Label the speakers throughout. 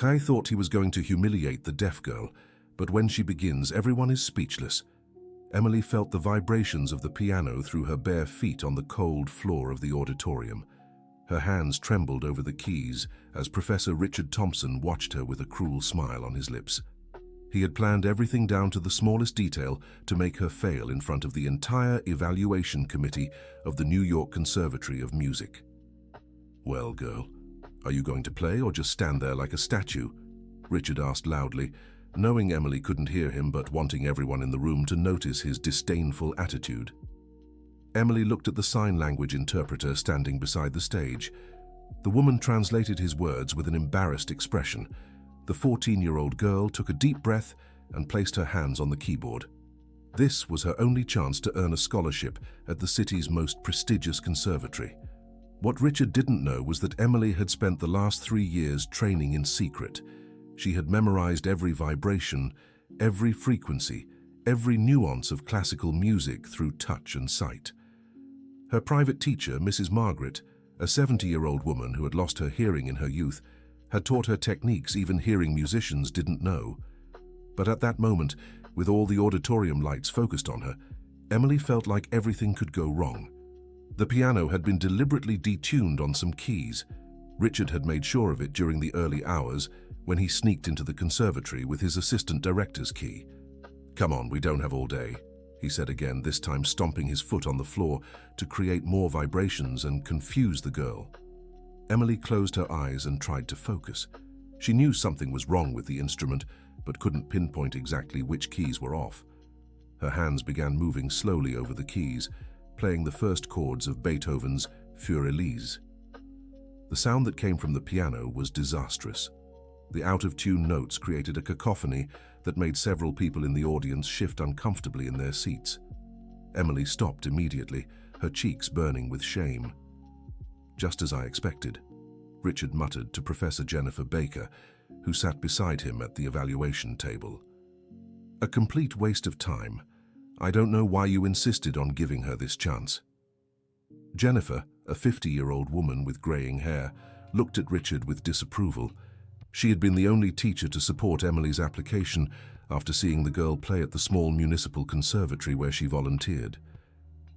Speaker 1: Kai thought he was going to humiliate the deaf girl, but when she begins, everyone is speechless. Emily felt the vibrations of the piano through her bare feet on the cold floor of the auditorium. Her hands trembled over the keys as Professor Richard Thompson watched her with a cruel smile on his lips. He had planned everything down to the smallest detail to make her fail in front of the entire evaluation committee of the New York Conservatory of Music. "Well, girl, are you going to play or just stand there like a statue?" Richard asked loudly, knowing Emily couldn't hear him but wanting everyone in the room to notice his disdainful attitude. Emily looked at the sign language interpreter standing beside the stage. The woman translated his words with an embarrassed expression. The 14-year-old girl took a deep breath and placed her hands on the keyboard. This was her only chance to earn a scholarship at the city's most prestigious conservatory. What Richard didn't know was that Emily had spent the last 3 years training in secret. She had memorized every vibration, every frequency, every nuance of classical music through touch and sight. Her private teacher, Mrs. Margaret, a 70-year-old woman who had lost her hearing in her youth, had taught her techniques even hearing musicians didn't know. But at that moment, with all the auditorium lights focused on her, Emily felt like everything could go wrong. The piano had been deliberately detuned on some keys. Richard had made sure of it during the early hours when he sneaked into the conservatory with his assistant director's key. "Come on, we don't have all day," he said again, this time stomping his foot on the floor to create more vibrations and confuse the girl. Emily closed her eyes and tried to focus. She knew something was wrong with the instrument, but couldn't pinpoint exactly which keys were off. Her hands began moving slowly over the keys, playing the first chords of Beethoven's Für Elise. The sound that came from the piano was disastrous. The out-of-tune notes created a cacophony that made several people in the audience shift uncomfortably in their seats. Emily stopped immediately, her cheeks burning with shame. "Just as I expected," Richard muttered to Professor Jennifer Baker, who sat beside him at the evaluation table. "A complete waste of time. I don't know why you insisted on giving her this chance." Jennifer, a 50-year-old woman with graying hair, looked at Richard with disapproval. She had been the only teacher to support Emily's application after seeing the girl play at the small municipal conservatory where she volunteered.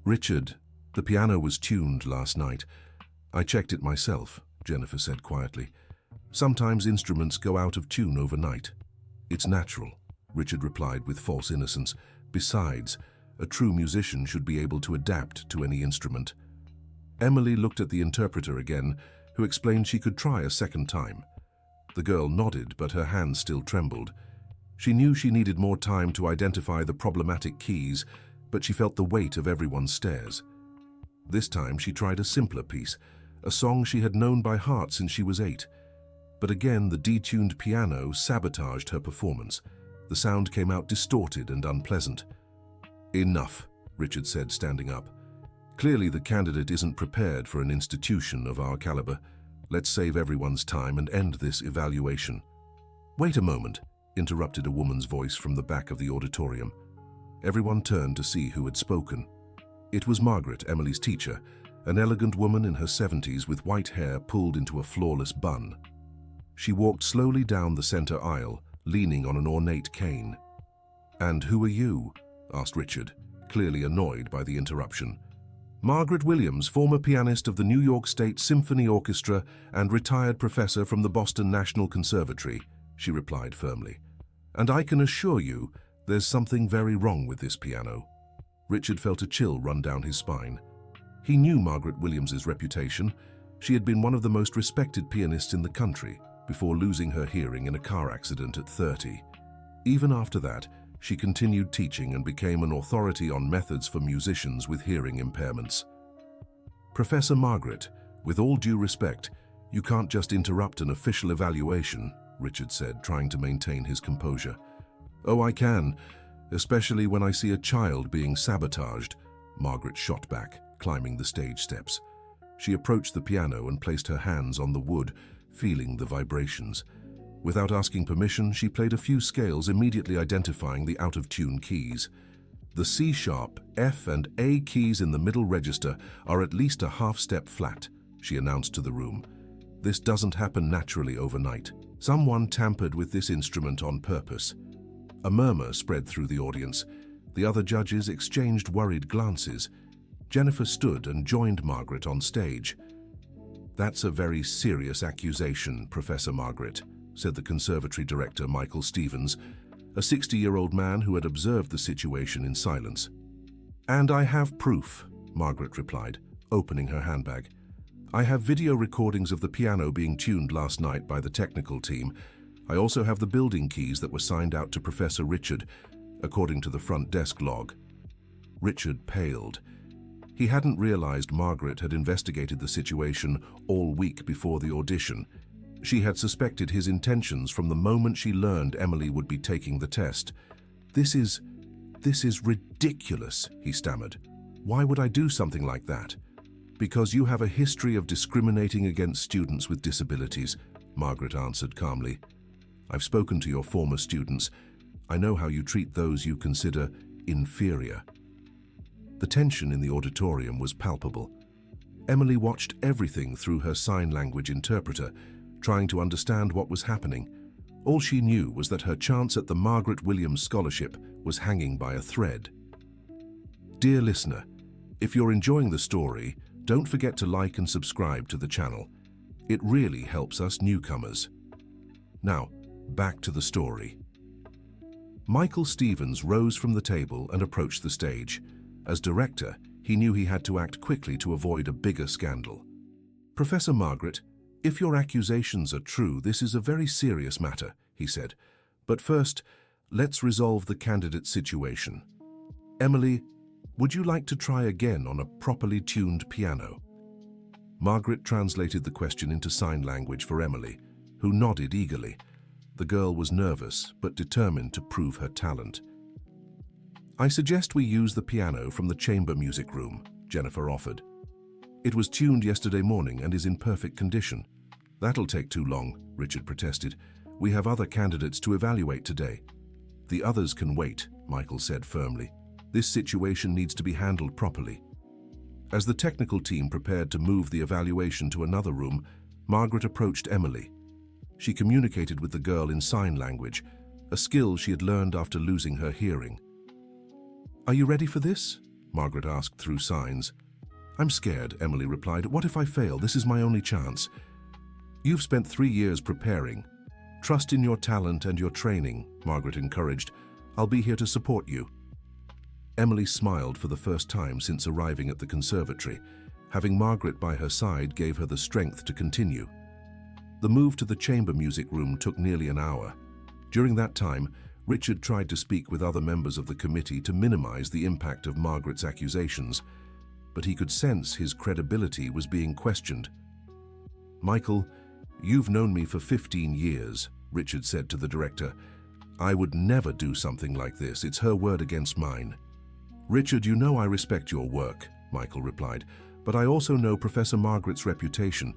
Speaker 1: "Richard, the piano was tuned last night. I checked it myself," Jennifer said quietly. "Sometimes instruments go out of tune overnight. It's natural," Richard replied with false innocence. "Besides, a true musician should be able to adapt to any instrument." Emily looked at the interpreter again, who explained she could try a second time. The girl nodded, but her hands still trembled. She knew she needed more time to identify the problematic keys, but she felt the weight of everyone's stares. This time she tried a simpler piece, a song she had known by heart since she was 8. But again, the detuned piano sabotaged her performance. The sound came out distorted and unpleasant. "Enough," Richard said, standing up. "Clearly the candidate isn't prepared for an institution of our caliber. Let's save everyone's time and end this evaluation." "Wait a moment," interrupted a woman's voice from the back of the auditorium. Everyone turned to see who had spoken. It was Margaret, Emily's teacher, an elegant woman in her 70s with white hair pulled into a flawless bun. She walked slowly down the center aisle, leaning on an ornate cane. "And who are you?" asked Richard, clearly annoyed by the interruption. "Margaret Williams, former pianist of the New York State Symphony Orchestra and retired professor from the Boston National Conservatory," she replied firmly. "And I can assure you, there's something very wrong with this piano." Richard felt a chill run down his spine. He knew Margaret Williams's reputation. She had been one of the most respected pianists in the country before losing her hearing in a car accident at 30. Even after that, she continued teaching and became an authority on methods for musicians with hearing impairments. "Professor Margaret, with all due respect, you can't just interrupt an official evaluation," Richard said, trying to maintain his composure. "Oh, I can, especially when I see a child being sabotaged," Margaret shot back, climbing the stage steps. She approached the piano and placed her hands on the wood, feeling the vibrations. Without asking permission, she played a few scales, immediately identifying the out-of-tune keys. "The C-sharp, F, and A keys in the middle register are at least a half step flat," she announced to the room. This doesn't happen naturally overnight. Someone tampered with this instrument on purpose. A murmur spread through the audience. The other judges exchanged worried glances. Jennifer stood and joined Margaret on stage. "That's a very serious accusation, Professor Margaret," said the conservatory director, Michael Stevens, a 60-year-old man who had observed the situation in silence. "And I have proof," Margaret replied, opening her handbag. "I have video recordings of the piano being tuned last night by the technical team. I also have the building keys that were signed out to Professor Richard, according to the front desk log." Richard paled. He hadn't realized Margaret had investigated the situation all week before the audition. She had suspected his intentions from the moment she learned Emily would be taking the test. This is ridiculous," he stammered. "Why would I do something like that?" "Because you have a history of discriminating against students with disabilities," Margaret answered calmly. "I've spoken to your former students. I know how you treat those you consider inferior." The tension in the auditorium was palpable. Emily watched everything through her sign language interpreter, trying to understand what was happening. All she knew was that her chance at the Margaret Williams Scholarship was hanging by a thread. Dear listener, if you're enjoying the story, don't forget to like and subscribe to the channel. It really helps us newcomers. Now, back to the story. Michael Stevens rose from the table and approached the stage. As director, he knew he had to act quickly to avoid a bigger scandal. "Professor Margaret, if your accusations are true, this is a very serious matter," he said. "But first, let's resolve the candidate situation. Emily, would you like to try again on a properly tuned piano?" Margaret translated the question into sign language for Emily, who nodded eagerly. The girl was nervous, but determined to prove her talent. "I suggest we use the piano from the chamber music room," Jennifer offered. "It was tuned yesterday morning and is in perfect condition." "That'll take too long," Richard protested. "We have other candidates to evaluate today." "The others can wait," Michael said firmly. "This situation needs to be handled properly." As the technical team prepared to move the evaluation to another room, Margaret approached Emily. She communicated with the girl in sign language, a skill she had learned after losing her hearing. "Are you ready for this?" Margaret asked through signs. "I'm scared," Emily replied. "What if I fail? This is my only chance." "You've spent 3 years preparing. Trust in your talent and your training," Margaret encouraged. "I'll be here to support you." Emily smiled for the first time since arriving at the conservatory. Having Margaret by her side gave her the strength to continue. The move to the chamber music room took nearly an hour. During that time, Richard tried to speak with other members of the committee to minimize the impact of Margaret's accusations, but he could sense his credibility was being questioned. "Michael, you've known me for 15 years, Richard said to the director. "I would never do something like this. It's her word against mine." "Richard, you know I respect your work," Michael replied, "but I also know Professor Margaret's reputation,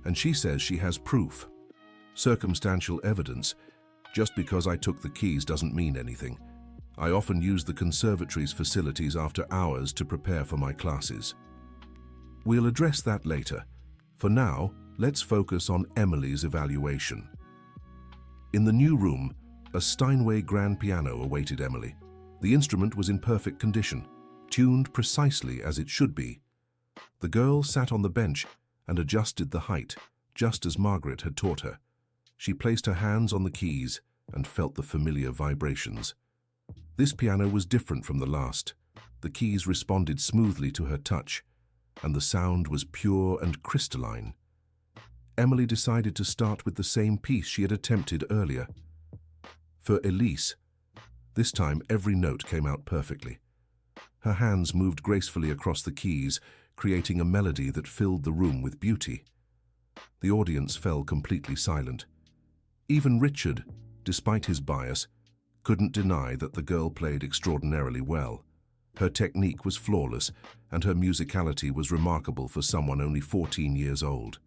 Speaker 1: and she says she has proof. Circumstantial evidence. Just because I took the keys doesn't mean anything. I often use the conservatory's facilities after hours to prepare for my classes." "We'll address that later. For now, let's focus on Emily's evaluation." In the new room, a Steinway grand piano awaited Emily. The instrument was in perfect condition, tuned precisely as it should be. The girl sat on the bench and adjusted the height, just as Margaret had taught her. She placed her hands on the keys and felt the familiar vibrations. This piano was different from the last. The keys responded smoothly to her touch, and the sound was pure and crystalline. Emily decided to start with the same piece she had attempted earlier. For Elise, this time every note came out perfectly. Her hands moved gracefully across the keys, creating a melody that filled the room with beauty. The audience fell completely silent. Even Richard, despite his bias, couldn't deny that the girl played extraordinarily well. Her technique was flawless, and her musicality was remarkable for someone only 14 years old.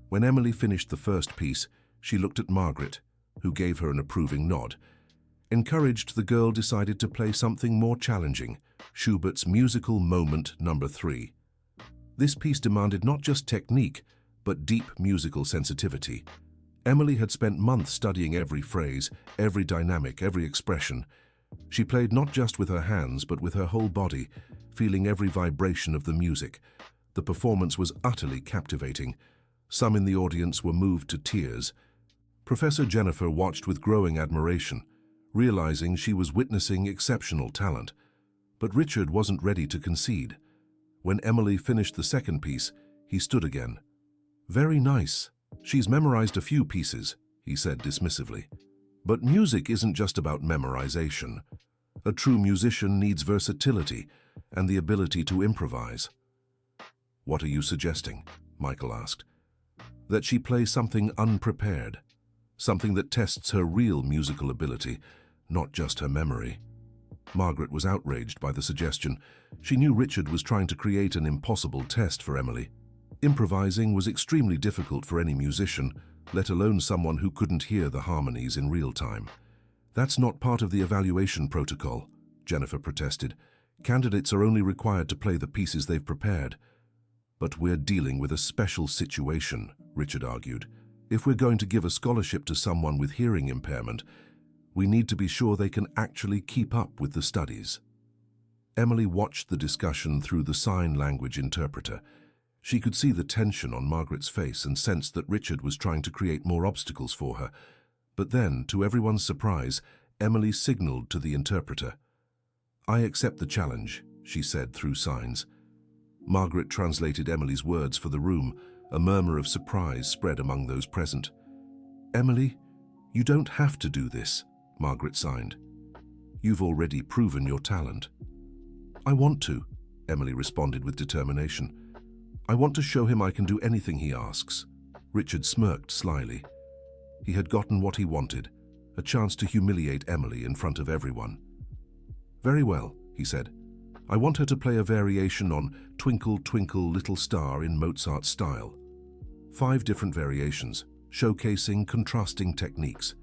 Speaker 1: When Emily finished the first piece, she looked at Margaret, who gave her an approving nod. Encouraged, the girl decided to play something more challenging, Schubert's Musical Moment No. 3. This piece demanded not just technique, but deep musical sensitivity. Emily had spent months studying every phrase, every dynamic, every expression. She played not just with her hands, but with her whole body, feeling every vibration of the music. The performance was utterly captivating. Some in the audience were moved to tears. Professor Jennifer watched with growing admiration, realizing she was witnessing exceptional talent. But Richard wasn't ready to concede. When Emily finished the second piece, he stood again. "Very nice. She's memorized a few pieces," he said dismissively. "But music isn't just about memorization. A true musician needs versatility and the ability to improvise." "What are you suggesting?" Michael asked. "That she play something unprepared, something that tests her real musical ability, not just her memory." Margaret was outraged by the suggestion. She knew Richard was trying to create an impossible test for Emily. Improvising was extremely difficult for any musician, let alone someone who couldn't hear the harmonies in real time. "That's not part of the evaluation protocol," Jennifer protested. "Candidates are only required to play the pieces they've prepared." "But we're dealing with a special situation," Richard argued. "If we're going to give a scholarship to someone with hearing impairment, we need to be sure they can actually keep up with the studies." Emily watched the discussion through the sign language interpreter. She could see the tension on Margaret's face and sensed that Richard was trying to create more obstacles for her. But then, to everyone's surprise, Emily signaled to the interpreter. "I accept the challenge," she said through signs. Margaret translated Emily's words for the room. A murmur of surprise spread among those present. "Emily, you don't have to do this," Margaret signed. "You've already proven your talent." "I want to," Emily responded with determination. "I want to show him I can do anything he asks." Richard smirked slyly. He had gotten what he wanted, a chance to humiliate Emily in front of everyone. "Very well," he said. "I want her to play a variation on Twinkle, Twinkle, Little Star in Mozart's style. 5 different variations, showcasing contrasting techniques."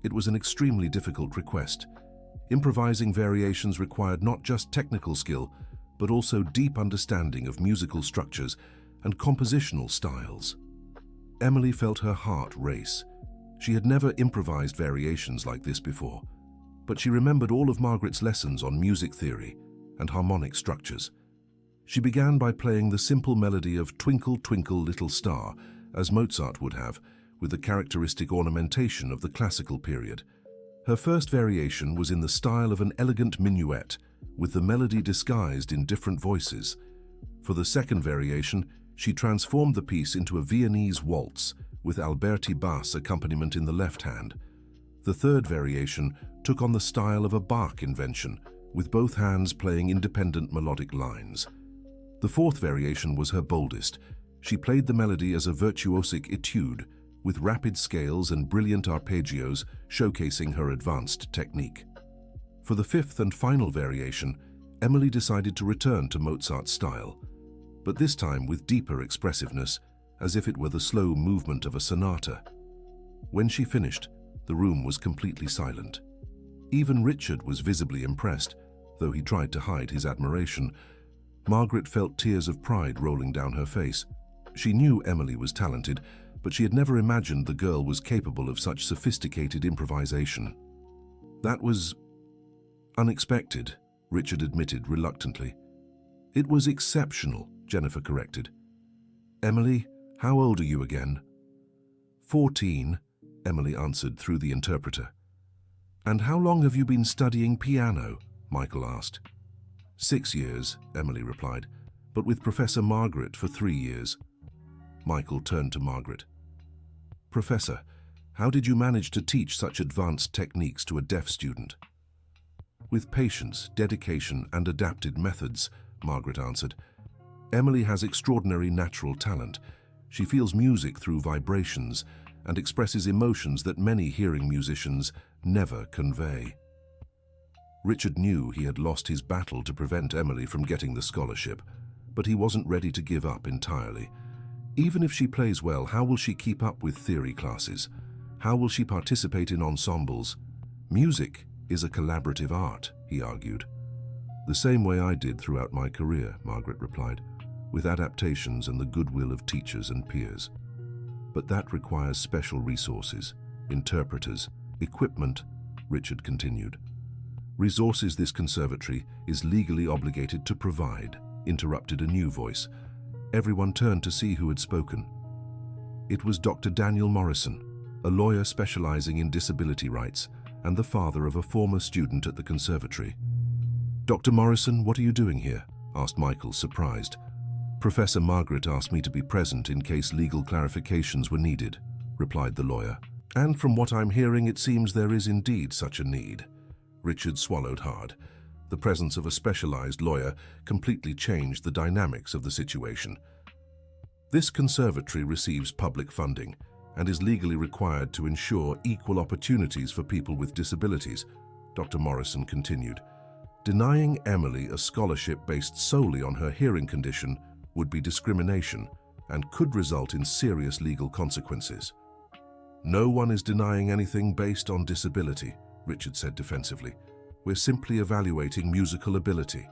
Speaker 1: It was an extremely difficult request. Improvising variations required not just technical skill, but also deep understanding of musical structures and compositional styles. Emily felt her heart race. She had never improvised variations like this before, but she remembered all of Margaret's lessons on music theory and harmonic structures. She began by playing the simple melody of Twinkle, Twinkle, Little Star, as Mozart would have, with the characteristic ornamentation of the classical period. Her first variation was in the style of an elegant minuet, with the melody disguised in different voices. For the second variation, she transformed the piece into a Viennese waltz, with Alberti bass accompaniment in the left hand. The third variation took on the style of a Bach invention, with both hands playing independent melodic lines. The fourth variation was her boldest. She played the melody as a virtuosic etude, with rapid scales and brilliant arpeggios showcasing her advanced technique. For the fifth and final variation, Emily decided to return to Mozart's style, but this time with deeper expressiveness, as if it were the slow movement of a sonata. When she finished, the room was completely silent. Even Richard was visibly impressed, though he tried to hide his admiration. Margaret felt tears of pride rolling down her face. She knew Emily was talented, but she had never imagined the girl was capable of such sophisticated improvisation. "That was unexpected," Richard admitted reluctantly. "It was exceptional," Jennifer corrected. "Emily, how old are you again?" 14, Emily answered through the interpreter. "And how long have you been studying piano?" Michael asked. 6 years, Emily replied, "but with Professor Margaret for 3 years. Michael turned to Margaret. "Professor, how did you manage to teach such advanced techniques to a deaf student?" "With patience, dedication, and adapted methods," Margaret answered. "Emily has extraordinary natural talent. She feels music through vibrations and expresses emotions that many hearing musicians never convey." Richard knew he had lost his battle to prevent Emily from getting the scholarship, but he wasn't ready to give up entirely. Even if she plays well, how will she keep up with theory classes? How will she participate in ensembles? "Music is a collaborative art," he argued. "The same way I did throughout my career," Margaret replied. with adaptations and the goodwill of teachers and peers. But that requires special resources, interpreters, equipment, Richard continued. Resources this conservatory is legally obligated to provide, interrupted a new voice. Everyone turned to see who had spoken. It was Dr. Daniel Morrison, a lawyer specializing in disability rights and the father of a former student at the conservatory. "Dr. Morrison, what are you doing here?" asked Michael, surprised. "Professor Margaret asked me to be present in case legal clarifications were needed," replied the lawyer. "And from what I'm hearing, it seems there is indeed such a need." Richard swallowed hard. The presence of a specialized lawyer completely changed the dynamics of the situation. This conservatory receives public funding and is legally required to ensure equal opportunities for people with disabilities, Dr. Morrison continued. Denying Emily a scholarship based solely on her hearing condition would be discrimination and could result in serious legal consequences. "No one is denying anything based on disability," Richard said defensively. "We're simply evaluating musical ability."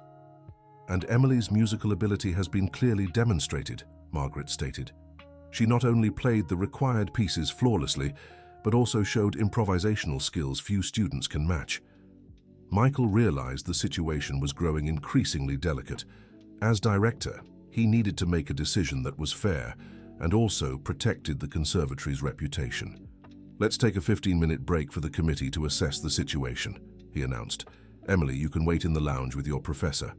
Speaker 1: "And Emily's musical ability has been clearly demonstrated," Margaret stated. "She not only played the required pieces flawlessly, but also showed improvisational skills few students can match." Michael realized the situation was growing increasingly delicate. As director, he needed to make a decision that was fair and also protected the conservatory's reputation. "Let's take a 15-minute break for the committee to assess the situation," he announced. "Emily, you can wait in the lounge with your professor."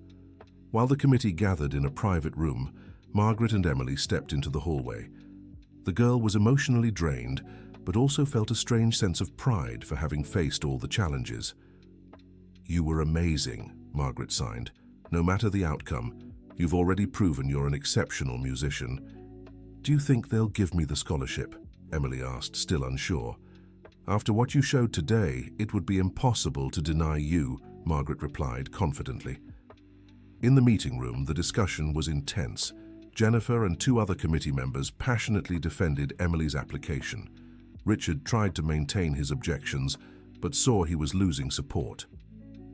Speaker 1: While the committee gathered in a private room, Margaret and Emily stepped into the hallway. The girl was emotionally drained, but also felt a strange sense of pride for having faced all the challenges. "You were amazing," Margaret signed. "No matter the outcome, you've already proven you're an exceptional musician." "Do you think they'll give me the scholarship?" Emily asked, still unsure. "After what you showed today, it would be impossible to deny you," Margaret replied confidently. In the meeting room, the discussion was intense. Jennifer and two other committee members passionately defended Emily's application. Richard tried to maintain his objections, but saw he was losing support.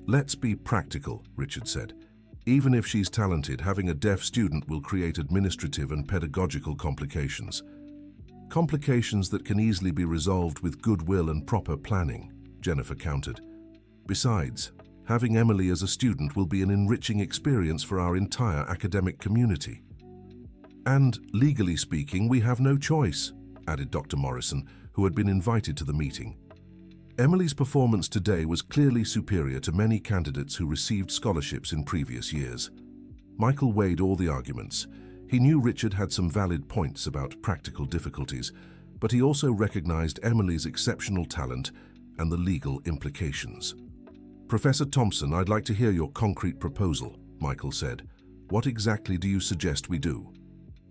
Speaker 1: "Let's be practical," Richard said. "Even if she's talented, having a deaf student will create administrative and pedagogical complications. Complications that can easily be resolved with goodwill and proper planning," Jennifer countered. "Besides, having Emily as a student will be an enriching experience for our entire academic community." "And, legally speaking, we have no choice," added Dr. Morrison, who had been invited to the meeting. Emily's performance today was clearly superior to many candidates who received scholarships in previous years. Michael weighed all the arguments. He knew Richard had some valid points about practical difficulties, but he also recognized Emily's exceptional talent and the legal implications. "Professor Thompson, I'd like to hear your concrete proposal," Michael said. "What exactly do you suggest we do?"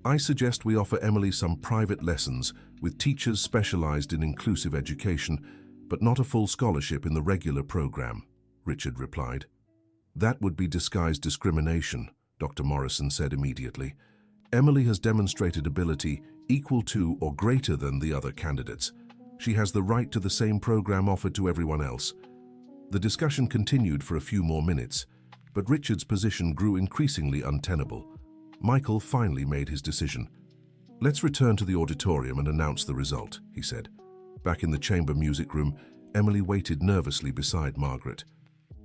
Speaker 1: "I suggest we offer Emily some private lessons with teachers specialized in inclusive education, but not a full scholarship in the regular program," Richard replied. "That would be disguised discrimination," Dr. Morrison said immediately. "Emily has demonstrated ability equal to or greater than the other candidates. She has the right to the same program offered to everyone else." The discussion continued for a few more minutes, but Richard's position grew increasingly untenable. Michael finally made his decision. "Let's return to the auditorium and announce the result," he said. Back in the chamber music room, Emily waited nervously beside Margaret.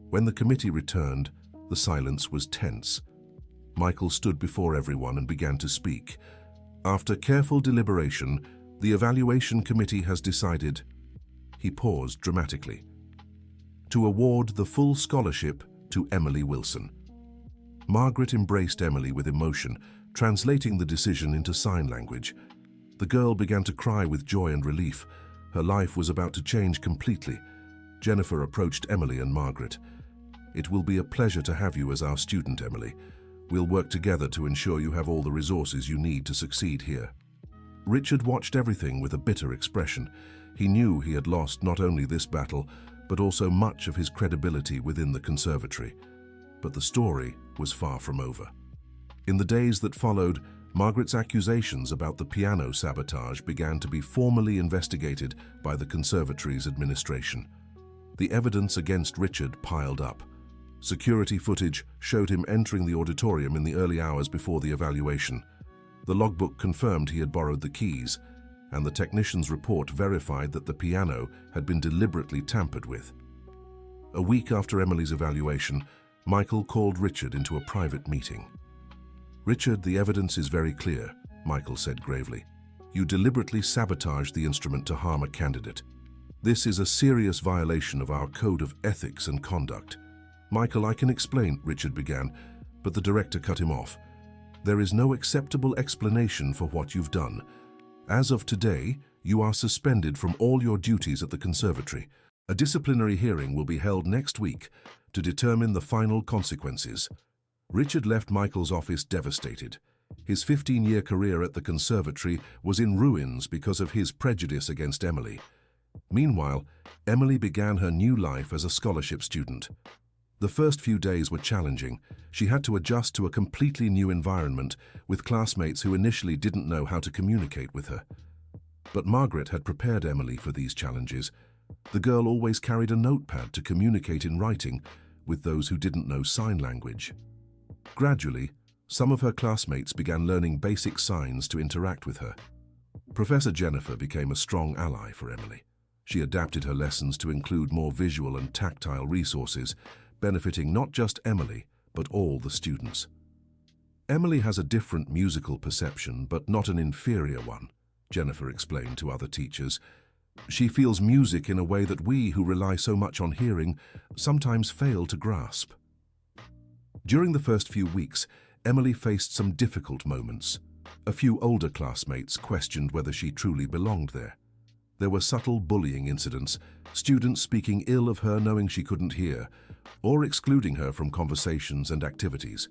Speaker 1: When the committee returned, the silence was tense. Michael stood before everyone and began to speak. "After careful deliberation, the evaluation committee has decided," he paused dramatically, "to award the full scholarship to Emily Wilson." Margaret embraced Emily with emotion, translating the decision into sign language. The girl began to cry with joy and relief. Her life was about to change completely. Jennifer approached Emily and Margaret. "It will be a pleasure to have you as our student, Emily. We'll work together to ensure you have all the resources you need to succeed here." Richard watched everything with a bitter expression. He knew he had lost not only this battle, but also much of his credibility within the conservatory. But the story was far from over. In the days that followed, Margaret's accusations about the piano sabotage began to be formally investigated by the conservatory's administration. The evidence against Richard piled up. Security footage showed him entering the auditorium in the early hours before the evaluation. The logbook confirmed he had borrowed the keys, and the technician's report verified that the piano had been deliberately tampered with. A week after Emily's evaluation, Michael called Richard into a private meeting. "Richard, the evidence is very clear," Michael said gravely. "You deliberately sabotaged the instrument to harm a candidate. This is a serious violation of our code of ethics and conduct." "Michael, I can explain," Richard began, but the director cut him off. "There is no acceptable explanation for what you've done. As of today, you are suspended from all your duties at the conservatory. A disciplinary hearing will be held next week to determine the final consequences." Richard left Michael's office devastated. His 15-year career at the conservatory was in ruins because of his prejudice against Emily. Meanwhile, Emily began her new life as a scholarship student. The first few days were challenging. She had to adjust to a completely new environment with classmates who initially didn't know how to communicate with her. But Margaret had prepared Emily for these challenges. The girl always carried a notepad to communicate in writing with those who didn't know sign language. Gradually, some of her classmates began learning basic signs to interact with her. Professor Jennifer became a strong ally for Emily. She adapted her lessons to include more visual and tactile resources, benefiting not just Emily, but all the students. "Emily has a different musical perception, but not an inferior one," Jennifer explained to other teachers. "She feels music in a way that we, who rely so much on hearing, sometimes fail to grasp." During the first few weeks, Emily faced some difficult moments. A few older classmates questioned whether she truly belonged there. There were subtle bullying incidents, students speaking ill of her knowing she couldn't hear, or excluding her from conversations and activities.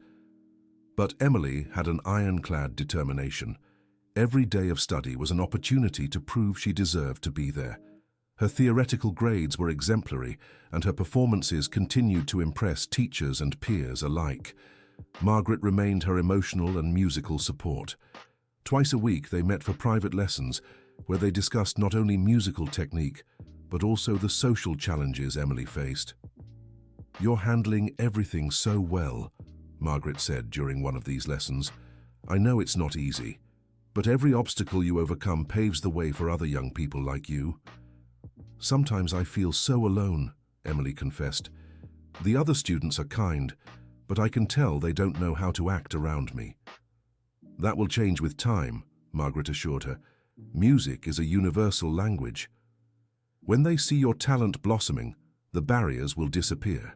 Speaker 1: But Emily had an ironclad determination. Every day of study was an opportunity to prove she deserved to be there. Her theoretical grades were exemplary, and her performances continued to impress teachers and peers alike. Margaret remained her emotional and musical support. Twice a week they met for private lessons, where they discussed not only musical technique, but also the social challenges Emily faced. "You're handling everything so well," Margaret said during one of these lessons. "I know it's not easy, but every obstacle you overcome paves the way for other young people like you." "Sometimes I feel so alone," Emily confessed. "The other students are kind, but I can tell they don't know how to act around me." "That will change with time," Margaret assured her. "Music is a universal language. When they see your talent blossoming, the barriers will disappear."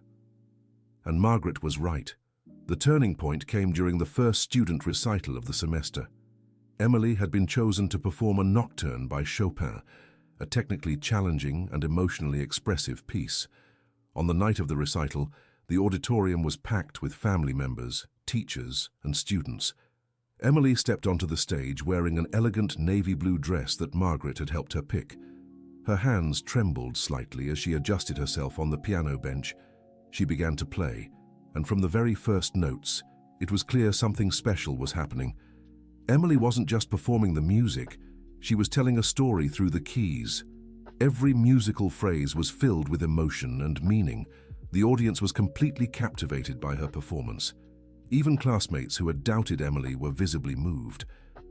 Speaker 1: And Margaret was right. The turning point came during the first student recital of the semester. Emily had been chosen to perform a nocturne by Chopin, a technically challenging and emotionally expressive piece. On the night of the recital, the auditorium was packed with family members, teachers, and students. Emily stepped onto the stage wearing an elegant navy blue dress that Margaret had helped her pick. Her hands trembled slightly as she adjusted herself on the piano bench. She began to play, and from the very first notes, it was clear something special was happening. Emily wasn't just performing the music, she was telling a story through the keys. Every musical phrase was filled with emotion and meaning. The audience was completely captivated by her performance. Even classmates who had doubted Emily were visibly moved.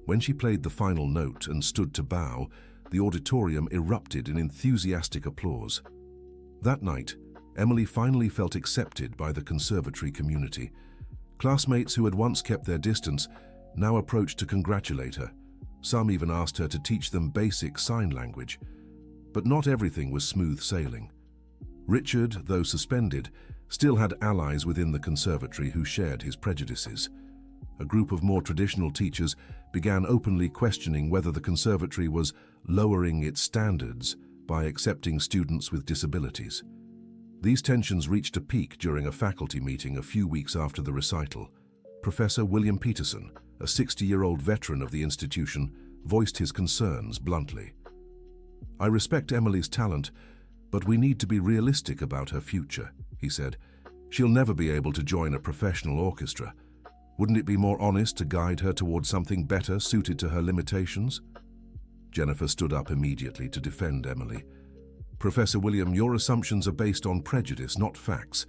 Speaker 1: When she played the final note and stood to bow, the auditorium erupted in enthusiastic applause. That night, Emily finally felt accepted by the conservatory community. Classmates who had once kept their distance now approached to congratulate her. Some even asked her to teach them basic sign language. But not everything was smooth sailing. Richard, though suspended, still had allies within the conservatory who shared his prejudices. A group of more traditional teachers began openly questioning whether the conservatory was lowering its standards by accepting students with disabilities. These tensions reached a peak during a faculty meeting a few weeks after the recital. Professor William Peterson, a 60-year-old veteran of the institution, voiced his concerns bluntly. "I respect Emily's talent, but we need to be realistic about her future," he said. "She'll never be able to join a professional orchestra. Wouldn't it be more honest to guide her towards something better suited to her limitations?" Jennifer stood up immediately to defend Emily. "Professor William, your assumptions are based on prejudice, not facts.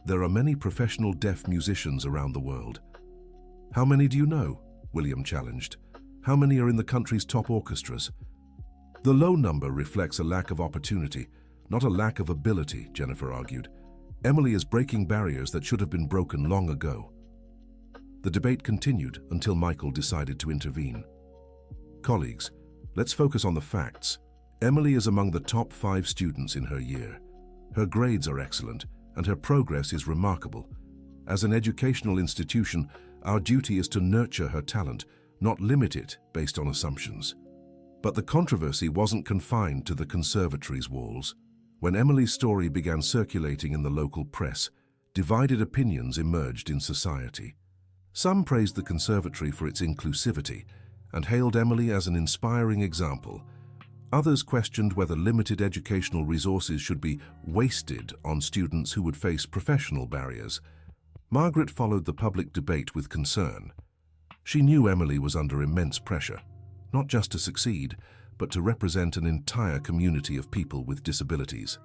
Speaker 1: There are many professional deaf musicians around the world. How many do you know? William challenged. How many are in the country's top orchestras? The low number reflects a lack of opportunity, not a lack of ability, Jennifer argued. Emily is breaking barriers that should have been broken long ago. The debate continued until Michael decided to intervene. Colleagues, let's focus on the facts. Emily is among the top 5 students in her year. Her grades are excellent, and her progress is remarkable. As an educational institution, our duty is to nurture her talent, not limit it based on assumptions. But the controversy wasn't confined to the conservatory's walls. When Emily's story began circulating in the local press, divided opinions emerged in society. Some praised the conservatory for its inclusivity and hailed Emily as an inspiring example. Others questioned whether limited educational resources should be wasted on students who would face professional barriers. Margaret followed the public debate with concern. She knew Emily was under immense pressure, not just to succeed, but to represent an entire community of people with disabilities.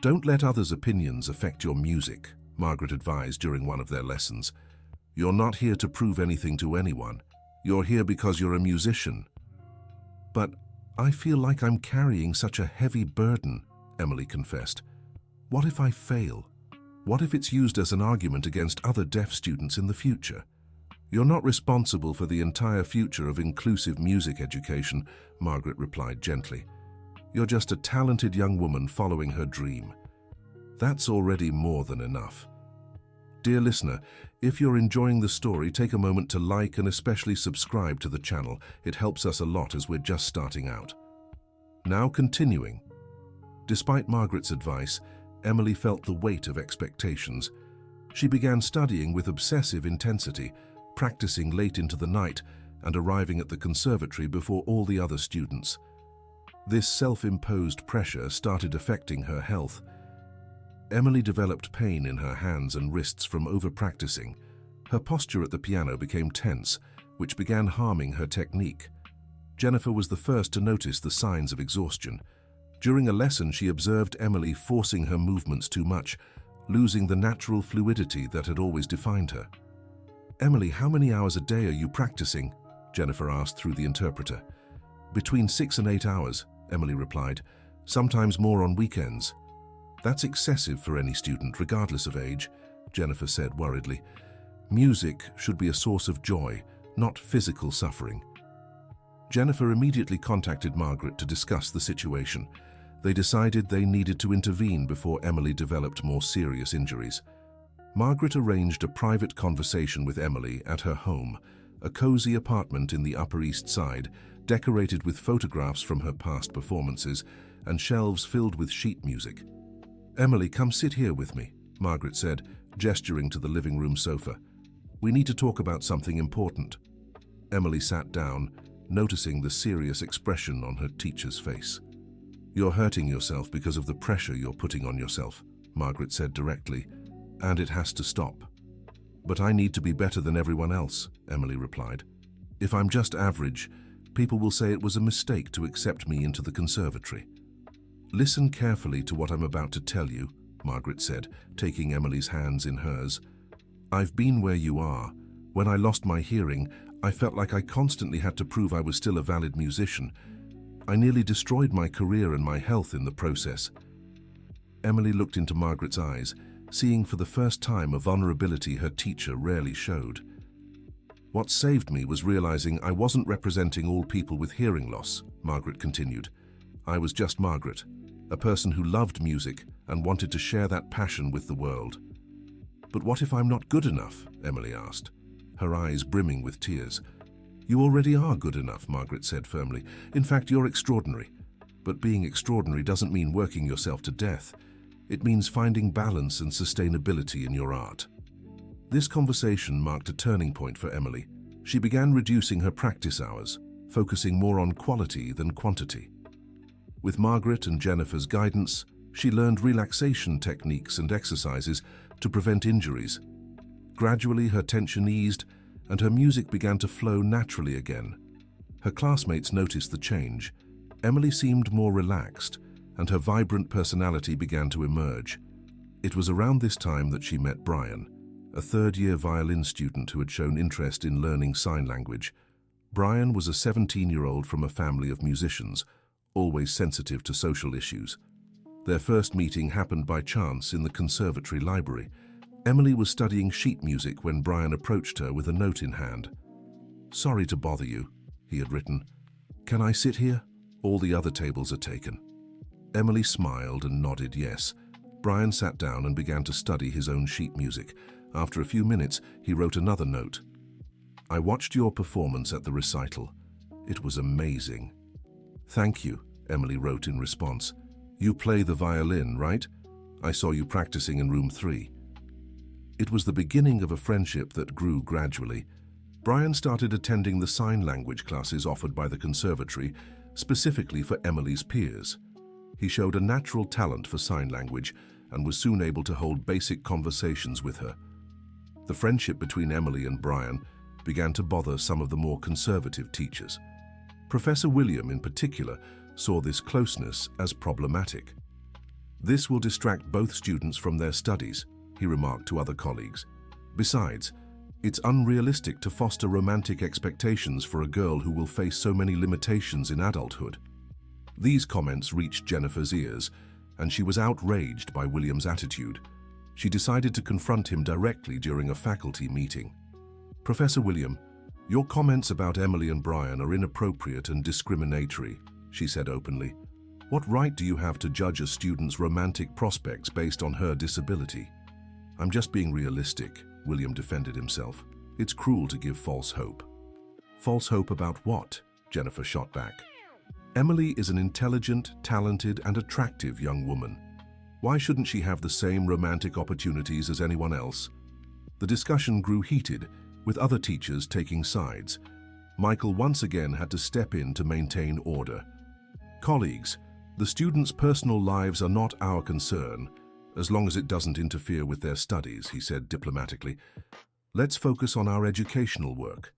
Speaker 1: Don't let others' opinions affect your music, Margaret advised during one of their lessons. You're not here to prove anything to anyone. You're here because you're a musician. But I feel like I'm carrying such a heavy burden, Emily confessed. What if I fail? What if it's used as an argument against other deaf students in the future? You're not responsible for the entire future of inclusive music education, Margaret replied gently. You're just a talented young woman following her dream. That's already more than enough. Dear listener, if you're enjoying the story, take a moment to like and especially subscribe to the channel. It helps us a lot as we're just starting out. Now continuing. Despite Margaret's advice, Emily felt the weight of expectations. She began studying with obsessive intensity, practicing late into the night and arriving at the conservatory before all the other students. This self-imposed pressure started affecting her health. Emily developed pain in her hands and wrists from over-practicing. Her posture at the piano became tense, which began harming her technique. Jennifer was the first to notice the signs of exhaustion. During a lesson, she observed Emily forcing her movements too much, losing the natural fluidity that had always defined her. Emily, how many hours a day are you practicing? Jennifer asked through the interpreter. Between 6 and 8 hours, Emily replied, sometimes more on weekends. That's excessive for any student, regardless of age, Jennifer said worriedly. Music should be a source of joy, not physical suffering. Jennifer immediately contacted Margaret to discuss the situation. They decided they needed to intervene before Emily developed more serious injuries. Margaret arranged a private conversation with Emily at her home, a cozy apartment in the Upper East Side, decorated with photographs from her past performances and shelves filled with sheet music. Emily, come sit here with me, Margaret said, gesturing to the living room sofa. We need to talk about something important. Emily sat down, noticing the serious expression on her teacher's face. You're hurting yourself because of the pressure you're putting on yourself, Margaret said directly, and it has to stop. But I need to be better than everyone else, Emily replied. If I'm just average, people will say it was a mistake to accept me into the conservatory. Listen carefully to what I'm about to tell you, Margaret said, taking Emily's hands in hers. I've been where you are. When I lost my hearing, I felt like I constantly had to prove I was still a valid musician. I nearly destroyed my career and my health in the process. Emily looked into Margaret's eyes, seeing for the first time a vulnerability her teacher rarely showed. What saved me was realizing I wasn't representing all people with hearing loss, Margaret continued. I was just Margaret, a person who loved music and wanted to share that passion with the world. But what if I'm not good enough? Emily asked, her eyes brimming with tears. You already are good enough, Margaret said firmly. In fact, you're extraordinary. But being extraordinary doesn't mean working yourself to death. It means finding balance and sustainability in your art. This conversation marked a turning point for Emily. She began reducing her practice hours, focusing more on quality than quantity. With Margaret and Jennifer's guidance, she learned relaxation techniques and exercises to prevent injuries. Gradually, her tension eased, and her music began to flow naturally again. Her classmates noticed the change. Emily seemed more relaxed, and her vibrant personality began to emerge. It was around this time that she met Brian, a third-year violin student who had shown interest in learning sign language. Brian was a 17-year-old from a family of musicians, always sensitive to social issues. Their first meeting happened by chance in the conservatory library. Emily was studying sheet music when Brian approached her with a note in hand. "Sorry to bother you," he had written. "Can I sit here? All the other tables are taken." Emily smiled and nodded yes. Brian sat down and began to study his own sheet music. After a few minutes, he wrote another note. "I watched your performance at the recital. It was amazing." "Thank you," Emily wrote in response. "You play the violin, right? I saw you practicing in room 3. It was the beginning of a friendship that grew gradually. Brian started attending the sign language classes offered by the conservatory, specifically for Emily's peers. He showed a natural talent for sign language and was soon able to hold basic conversations with her. The friendship between Emily and Brian began to bother some of the more conservative teachers. Professor William, in particular, saw this closeness as problematic. "This will distract both students from their studies," he remarked to other colleagues. "Besides, it's unrealistic to foster romantic expectations for a girl who will face so many limitations in adulthood." These comments reached Jennifer's ears, and she was outraged by William's attitude. She decided to confront him directly during a faculty meeting. "Professor William, your comments about Emily and Brian are inappropriate and discriminatory," she said openly. "What right do you have to judge a student's romantic prospects based on her disability?" "I'm just being realistic," William defended himself. "It's cruel to give false hope." "False hope about what?" Jennifer shot back. "Emily is an intelligent, talented, and attractive young woman. Why shouldn't she have the same romantic opportunities as anyone else?" The discussion grew heated, with other teachers taking sides. Michael once again had to step in to maintain order. "Colleagues, the students' personal lives are not our concern, as long as it doesn't interfere with their studies," he said diplomatically. "Let's focus on our educational work."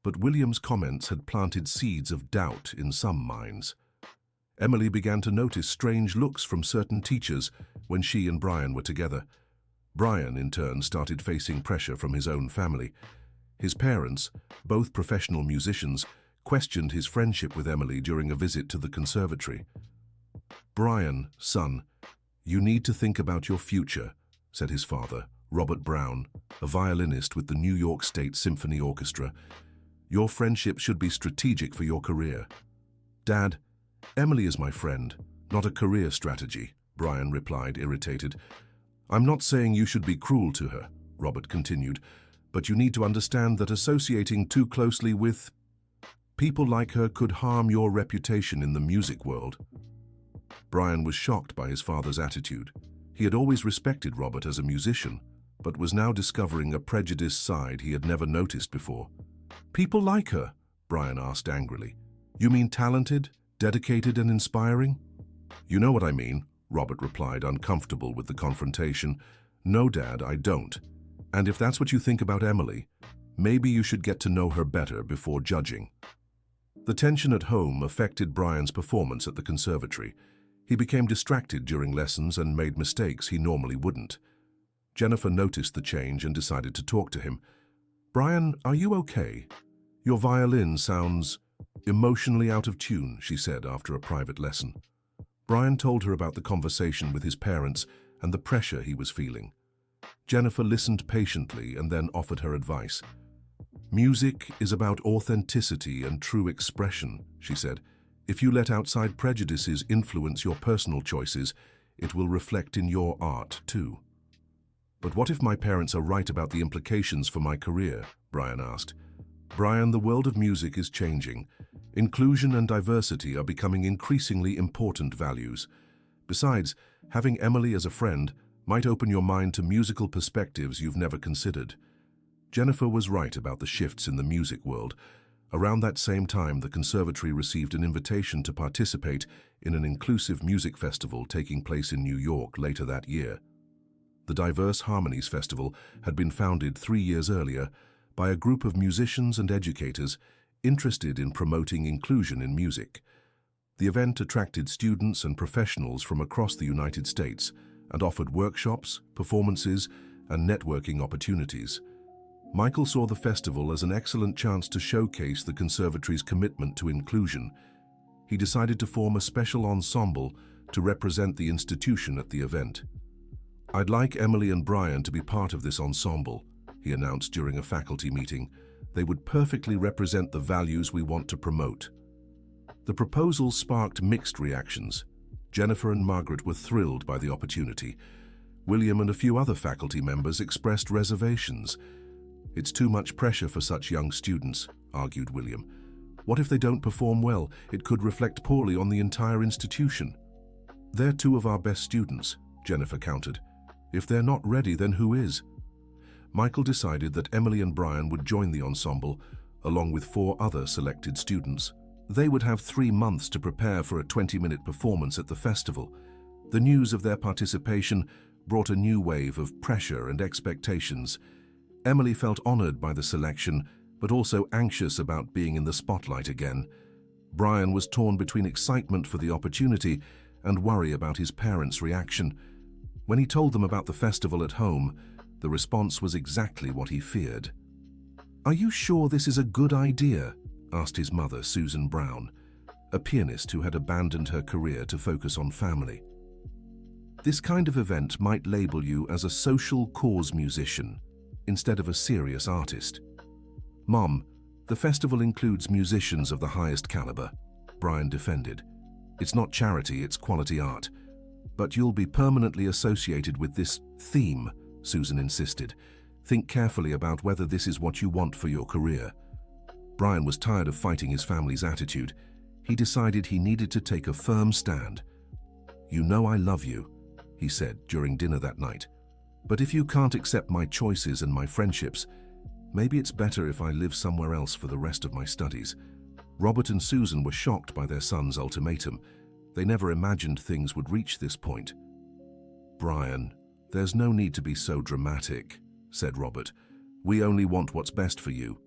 Speaker 1: But William's comments had planted seeds of doubt in some minds. Emily began to notice strange looks from certain teachers when she and Brian were together. Brian, in turn, started facing pressure from his own family. His parents, both professional musicians, questioned his friendship with Emily during a visit to the conservatory. "Brian, son, you need to think about your future," said his father, Robert Brown, a violinist with the New York State Symphony Orchestra. "Your friendship should be strategic for your career." "Dad, Emily is my friend, not a career strategy," Brian replied, irritated. "I'm not saying you should be cruel to her," Robert continued, "but you need to understand that associating too closely with people like her could harm your reputation in the music world." Brian was shocked by his father's attitude. He had always respected Robert as a musician, but was now discovering a prejudiced side he had never noticed before. "People like her?" Brian asked angrily. "You mean talented, dedicated, and inspiring?" "You know what I mean," Robert replied, uncomfortable with the confrontation. "No, Dad, I don't. And if that's what you think about Emily, maybe you should get to know her better before judging." The tension at home affected Brian's performance at the conservatory. He became distracted during lessons and made mistakes he normally wouldn't. Jennifer noticed the change and decided to talk to him. "Brian, are you okay? Your violin sounds emotionally out of tune," she said after a private lesson. Brian told her about the conversation with his parents and the pressure he was feeling. Jennifer listened patiently and then offered her advice. "Music is about authenticity and true expression," she said. "If you let outside prejudices influence your personal choices, it will reflect in your art too." "But what if my parents are right about the implications for my career?" Brian asked. "Brian, the world of music is changing. Inclusion and diversity are becoming increasingly important values. Besides, having Emily as a friend might open your mind to musical perspectives you've never considered." Jennifer was right about the shifts in the music world. Around that same time, the conservatory received an invitation to participate in an inclusive music festival taking place in New York later that year. The Diverse Harmonies Festival had been founded 3 years earlier by a group of musicians and educators interested in promoting inclusion in music. The event attracted students and professionals from across the United States, and offered workshops, performances, and networking opportunities. Michael saw the festival as an excellent chance to showcase the conservatory's commitment to inclusion. He decided to form a special ensemble to represent the institution at the event. "I'd like Emily and Brian to be part of this ensemble," he announced during a faculty meeting. "They would perfectly represent the values we want to promote." The proposal sparked mixed reactions. Jennifer and Margaret were thrilled by the opportunity. William and a few other faculty members expressed reservations. "It's too much pressure for such young students," argued William. "What if they don't perform well? It could reflect poorly on the entire institution." "They're two of our best students," Jennifer countered. "If they're not ready, then who is?" Michael decided that Emily and Brian would join the ensemble, along with 4 other selected students. They would have 3 months to prepare for a 20-minute performance at the festival. The news of their participation brought a new wave of pressure and expectations. Emily felt honored by the selection, but also anxious about being in the spotlight again. Brian was torn between excitement for the opportunity and worry about his parents' reaction. When he told them about the festival at home, the response was exactly what he feared. "Are you sure this is a good idea?" asked his mother, Susan Brown, a pianist who had abandoned her career to focus on family. "This kind of event might label you as a social cause musician instead of a serious artist." "Mom, the festival includes musicians of the highest caliber," Brian defended. "It's not charity, it's quality art. But you'll be permanently associated with this theme," Susan insisted. "Think carefully about whether this is what you want for your career." Brian was tired of fighting his family's attitude. He decided he needed to take a firm stand. "You know I love you," he said during dinner that night. "But if you can't accept my choices and my friendships, maybe it's better if I live somewhere else for the rest of my studies." Robert and Susan were shocked by their son's ultimatum. They never imagined things would reach this point. "Brian, there's no need to be so dramatic," said Robert. "We only want what's best for you."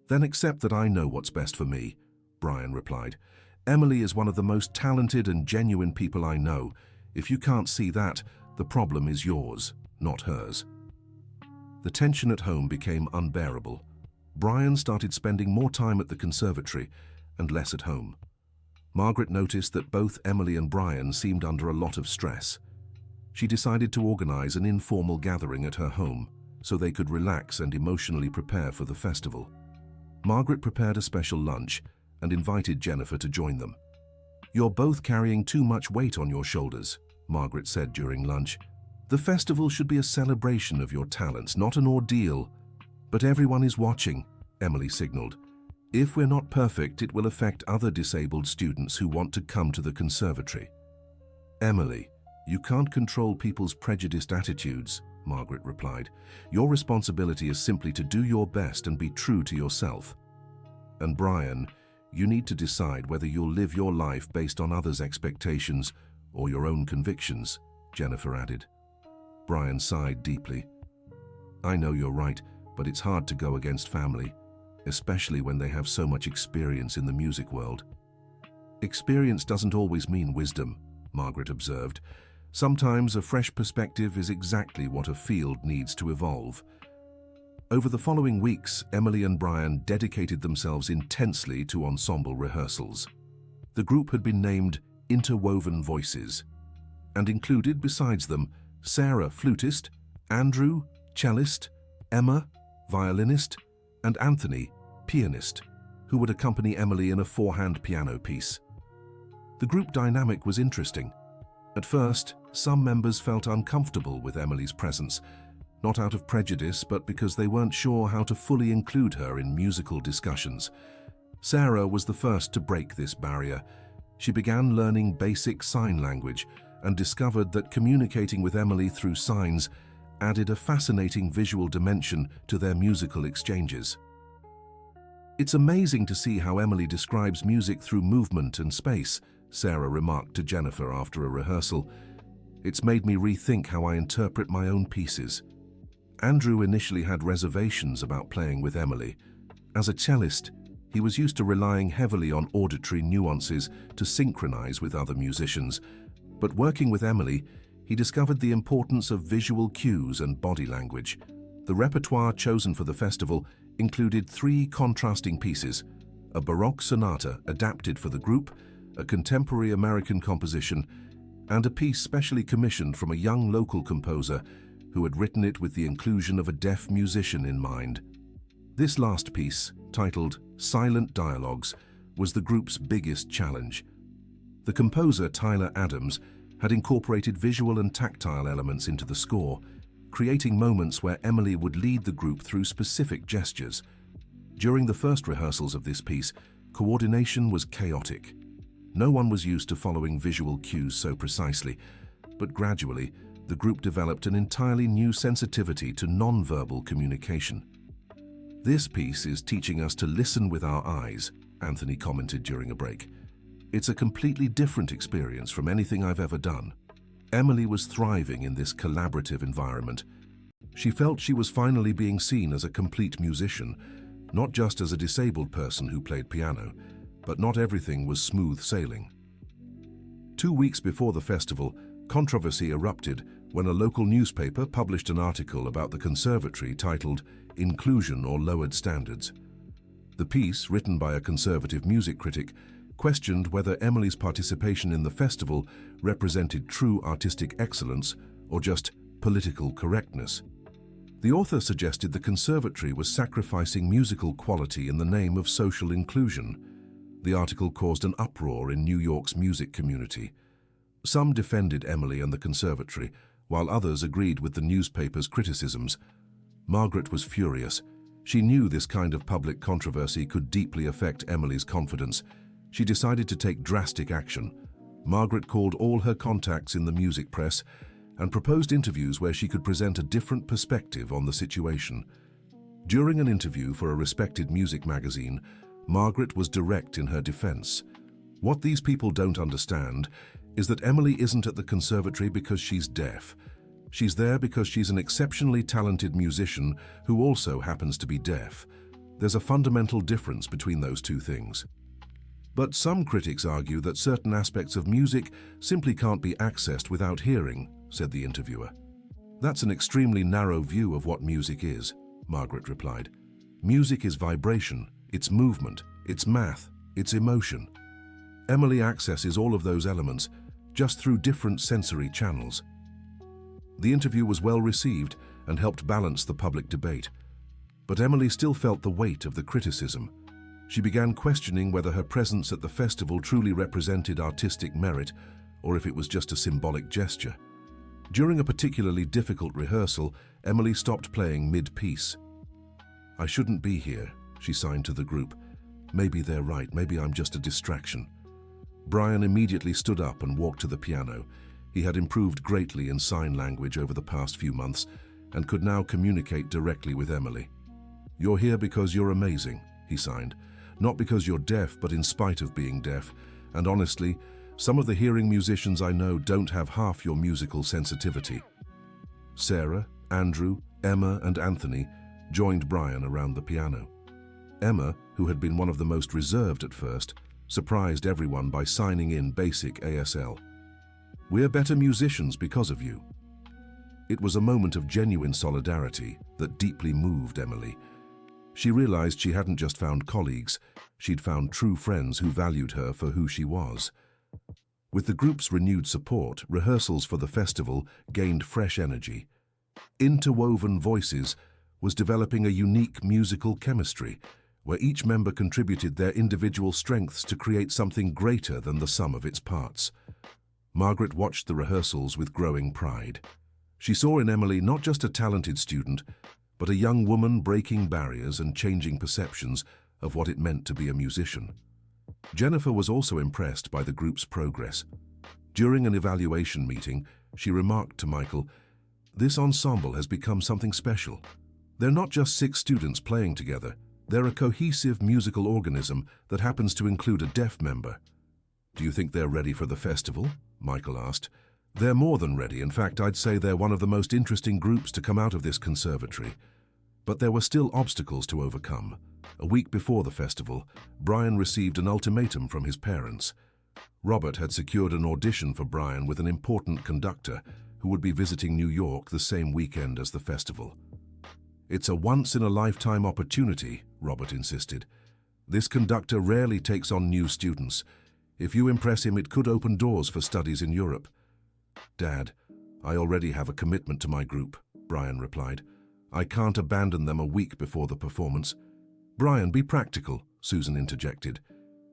Speaker 1: "Then accept that I know what's best for me," Brian replied. "Emily is one of the most talented and genuine people I know. If you can't see that, the problem is yours, not hers." The tension at home became unbearable. Brian started spending more time at the conservatory and less at home. Margaret noticed that both Emily and Brian seemed under a lot of stress. She decided to organize an informal gathering at her home so they could relax and emotionally prepare for the festival. Margaret prepared a special lunch and invited Jennifer to join them. "You're both carrying too much weight on your shoulders," Margaret said during lunch. "The festival should be a celebration of your talents, not an ordeal." "But everyone is watching," Emily signaled. "If we're not perfect, it will affect other disabled students who want to come to the conservatory." "Emily, you can't control people's prejudiced attitudes," Margaret replied. "Your responsibility is simply to do your best and be true to yourself. And Brian, you need to decide whether you'll live your life based on others' expectations or your own convictions," Jennifer added. Brian sighed deeply. "I know you're right, but it's hard to go against family, especially when they have so much experience in the music world." "Experience doesn't always mean wisdom," Margaret observed. "Sometimes a fresh perspective is exactly what a field needs to evolve." Over the following weeks, Emily and Brian dedicated themselves intensely to ensemble rehearsals. The group had been named Interwoven Voices and included, besides them, Sarah, flutist, Andrew, cellist, Emma, violinist, and Anthony, pianist, who would accompany Emily in a 4-hand piano piece. The group dynamic was interesting. At first, some members felt uncomfortable with Emily's presence, not out of prejudice, but because they weren't sure how to fully include her in musical discussions. Sarah was the first to break this barrier. She began learning basic sign language and discovered that communicating with Emily through signs added a fascinating visual dimension to their musical exchanges. "It's amazing to see how Emily describes music through movement and space," Sarah remarked to Jennifer after a rehearsal. "It's made me rethink how I interpret my own pieces." Andrew initially had reservations about playing with Emily. As a cellist, he was used to relying heavily on auditory nuances to synchronize with other musicians. But working with Emily, he discovered the importance of visual cues and body language. The repertoire chosen for the festival included 3 contrasting pieces: a Baroque sonata adapted for the group, a contemporary American composition, and a piece specially commissioned from a young local composer who had written it with the inclusion of a deaf musician in mind. This last piece, titled Silent Dialogues, was the group's biggest challenge. The composer, Tyler Adams, had incorporated visual and tactile elements into the score, creating moments where Emily would lead the group through specific gestures. During the first rehearsals of this piece, coordination was chaotic. No one was used to following visual cues so precisely, but gradually, the group developed an entirely new sensitivity to non-verbal communication. "This piece is teaching us to listen with our eyes," Anthony commented during a break. "It's a completely different experience from anything I've ever done." Emily was thriving in this collaborative environment. She felt she was finally being seen as a complete musician, not just as a disabled person who played piano, but not everything was smooth sailing. 2 weeks before the festival, controversy erupted when a local newspaper published an article about the conservatory titled "Inclusion or Lowered Standards." The piece, written by a conservative music critic, questioned whether Emily's participation in the festival represented true artistic excellence or just political correctness. The author suggested the conservatory was sacrificing musical quality in the name of social inclusion. The article caused an uproar in New York's music community. Some defended Emily and the conservatory, while others agreed with the newspaper's criticisms. Margaret was furious. She knew this kind of public controversy could deeply affect Emily's confidence. She decided to take drastic action. Margaret called all her contacts in the music press and proposed interviews where she could present a different perspective on the situation. During an interview for a respected music magazine, Margaret was direct in her defense. "What these people don't understand is that Emily isn't at the conservatory because she's deaf. She's there because she's an exceptionally talented musician who also happens to be deaf. There's a fundamental difference between those two things." But some critics argue that certain aspects of music simply can't be accessed without hearing, said the interviewer. "That's an extremely narrow view of what music is," Margaret replied. "Music is vibration, it's movement, it's math, it's emotion. Emily accesses all of those elements, just through different sensory channels." The interview was well received and helped balance the public debate. But Emily still felt the weight of the criticism. She began questioning whether her presence at the festival truly represented artistic merit or if it was just a symbolic gesture. During a particularly difficult rehearsal, Emily stopped playing mid-piece. "I shouldn't be here," she signed to the group. "Maybe they're right, maybe I'm just a distraction." Brian immediately stood up and walked to the piano. He had improved greatly in sign language over the past few months and could now communicate directly with Emily. "You're here because you're amazing," he signed. "Not because you're deaf, but in spite of being deaf. And honestly, some of the hearing musicians I know don't have half your musical sensitivity." Sarah, Andrew, Emma, and Anthony joined Brian around the piano. Emma, who had been one of the most reserved at first, surprised everyone by signing in basic ASL. "We're better musicians because of you." It was a moment of genuine solidarity that deeply moved Emily. She realized she hadn't just found colleagues, she'd found true friends who valued her for who she was. With the group's renewed support, rehearsals for the festival gained fresh energy. Interwoven Voices was developing a unique musical chemistry, where each member contributed their individual strengths to create something greater than the sum of its parts. Margaret watched the rehearsals with growing pride. She saw in Emily not just a talented student, but a young woman breaking barriers and changing perceptions of what it meant to be a musician. Jennifer was also impressed by the group's progress. During an evaluation meeting, she remarked to Michael, "This ensemble has become something special. They're not just 6 students playing together, they're a cohesive musical organism that happens to include a deaf member." "Do you think they're ready for the festival?" Michael asked. "They're more than ready. In fact, I'd say they're one of the most interesting groups to come out of this conservatory." But there were still obstacles to overcome. A week before the festival, Brian received an ultimatum from his parents. Robert had secured an audition for Brian with an important conductor who would be visiting New York the same weekend as the festival. "It's a once-in-a-lifetime opportunity," Robert insisted. "This conductor rarely takes on new students. If you impress him, it could open doors for studies in Europe." "Dad, I already have a commitment to my group," Brian replied. "I can't abandon them a week before the performance." "Brian, be practical," Susan interjected.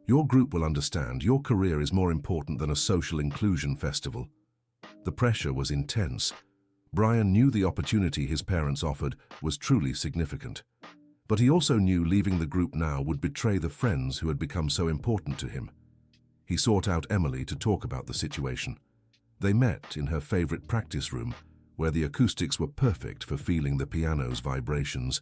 Speaker 1: "Your group will understand. Your career is more important than a social inclusion festival." The pressure was intense. Brian knew the opportunity his parents offered was truly significant. But he also knew leaving the group now would betray the friends who had become so important to him. He sought out Emily to talk about the situation. They met in her favorite practice room, where the acoustics were perfect for feeling the piano's vibrations.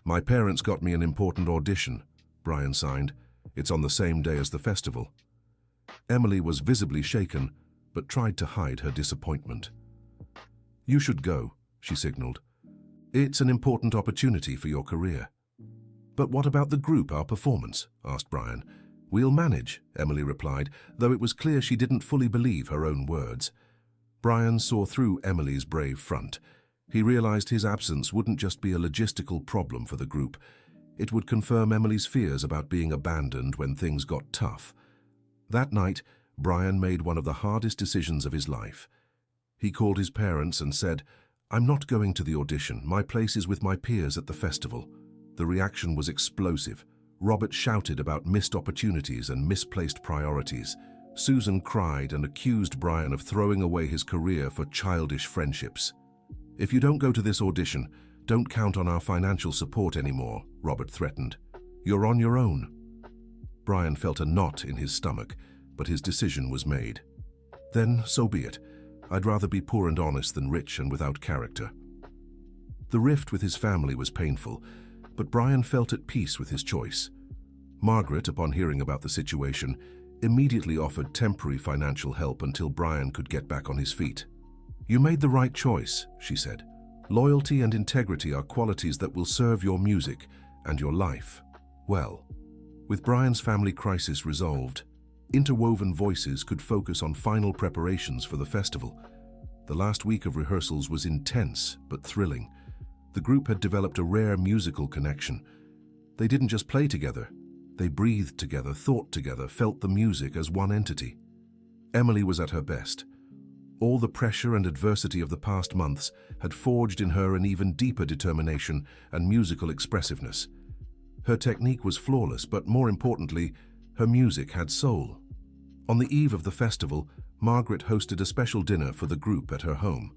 Speaker 1: "My parents got me an important audition," Brian signed. "It's on the same day as the festival." Emily was visibly shaken, but tried to hide her disappointment. "You should go," she signaled. "It's an important opportunity for your career." "But what about the group, our performance?" asked Brian. "We'll manage," Emily replied, though it was clear she didn't fully believe her own words. Brian saw through Emily's brave front. He realized his absence wouldn't just be a logistical problem for the group. It would confirm Emily's fears about being abandoned when things got tough. That night, Brian made one of the hardest decisions of his life. He called his parents and said, "I'm not going to the audition. My place is with my peers at the festival." The reaction was explosive. Robert shouted about missed opportunities and misplaced priorities. Susan cried and accused Brian of throwing away his career for childish friendships. "If you don't go to this audition, don't count on our financial support anymore," Robert threatened. "You're on your own." Brian felt a knot in his stomach, but his decision was made. "Then so be it. I'd rather be poor and honest than rich and without character." The rift with his family was painful, but Brian felt at peace with his choice. Margaret, upon hearing about the situation, immediately offered temporary financial help until Brian could get back on his feet. "You made the right choice," she said. "Loyalty and integrity are qualities that will serve your music and your life well." With Brian's family crisis resolved, Interwoven Voices could focus on final preparations for the festival. The last week of rehearsals was intense but thrilling. The group had developed a rare musical connection. They didn't just play together. They breathed together, thought together, felt the music as one entity. Emily was at her best. All the pressure and adversity of the past months had forged in her an even deeper determination and musical expressiveness. Her technique was flawless, but more importantly, her music had soul. On the eve of the festival, Margaret hosted a special dinner for the group at her home,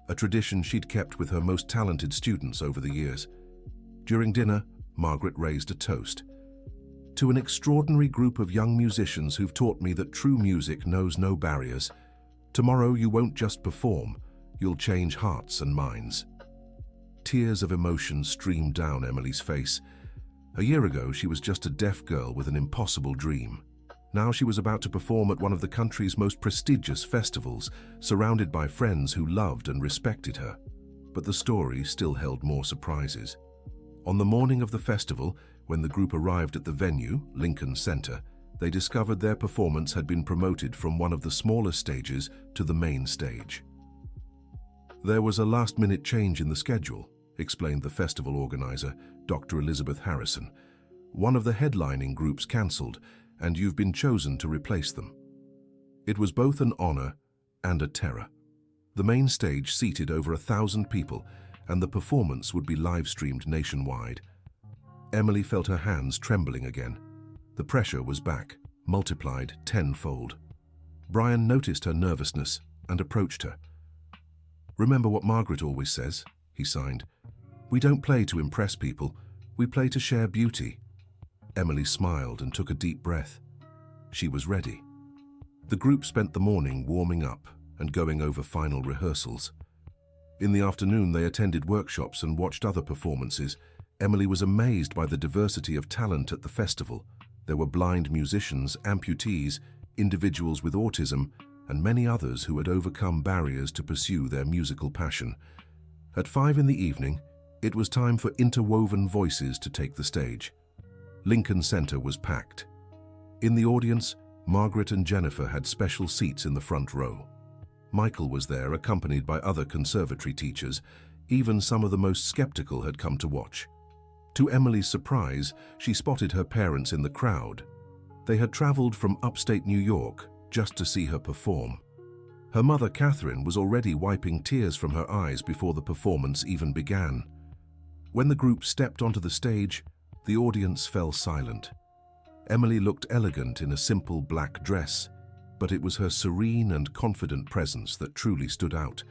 Speaker 1: a tradition she'd kept with her most talented students over the years. During dinner, Margaret raised a toast. "To an extraordinary group of young musicians who've taught me that true music knows no barriers. Tomorrow you won't just perform, you'll change hearts and minds." Tears of emotion streamed down Emily's face. A year ago, she was just a deaf girl with an impossible dream. Now she was about to perform at one of the country's most prestigious festivals, surrounded by friends who loved and respected her. But the story still held more surprises. On the morning of the festival, when the group arrived at the venue, Lincoln Center, they discovered their performance had been promoted from one of the smaller stages to the main stage. "There was a last-minute change in the schedule," explained the festival organizer, Dr. Elizabeth Harrison. "One of the headlining groups cancelled, and you've been chosen to replace them." It was both an honor and a terror. The main stage seated over 1,000 people, and the performance would be live-streamed nationwide. Emily felt her hands trembling again. The pressure was back, multiplied tenfold. Brian noticed her nervousness and approached her. "Remember what Margaret always says," he signed. "We don't play to impress people, we play to share beauty." Emily smiled and took a deep breath. She was ready. The group spent the morning warming up and going over final rehearsals. In the afternoon, they attended workshops and watched other performances. Emily was amazed by the diversity of talent at the festival. There were blind musicians, amputees, individuals with autism, and many others who had overcome barriers to pursue their musical passion. At 5 in the evening, it was time for Interwoven Voices to take the stage. Lincoln Center was packed. In the audience, Margaret and Jennifer had special seats in the front row. Michael was there, accompanied by other conservatory teachers. Even some of the most skeptical had come to watch. To Emily's surprise, she spotted her parents in the crowd. They had traveled from upstate New York just to see her perform. Her mother, Catherine, was already wiping tears from her eyes before the performance even began. When the group stepped onto the stage, the audience fell silent. Emily looked elegant in a simple black dress, but it was her serene and confident presence that truly stood out.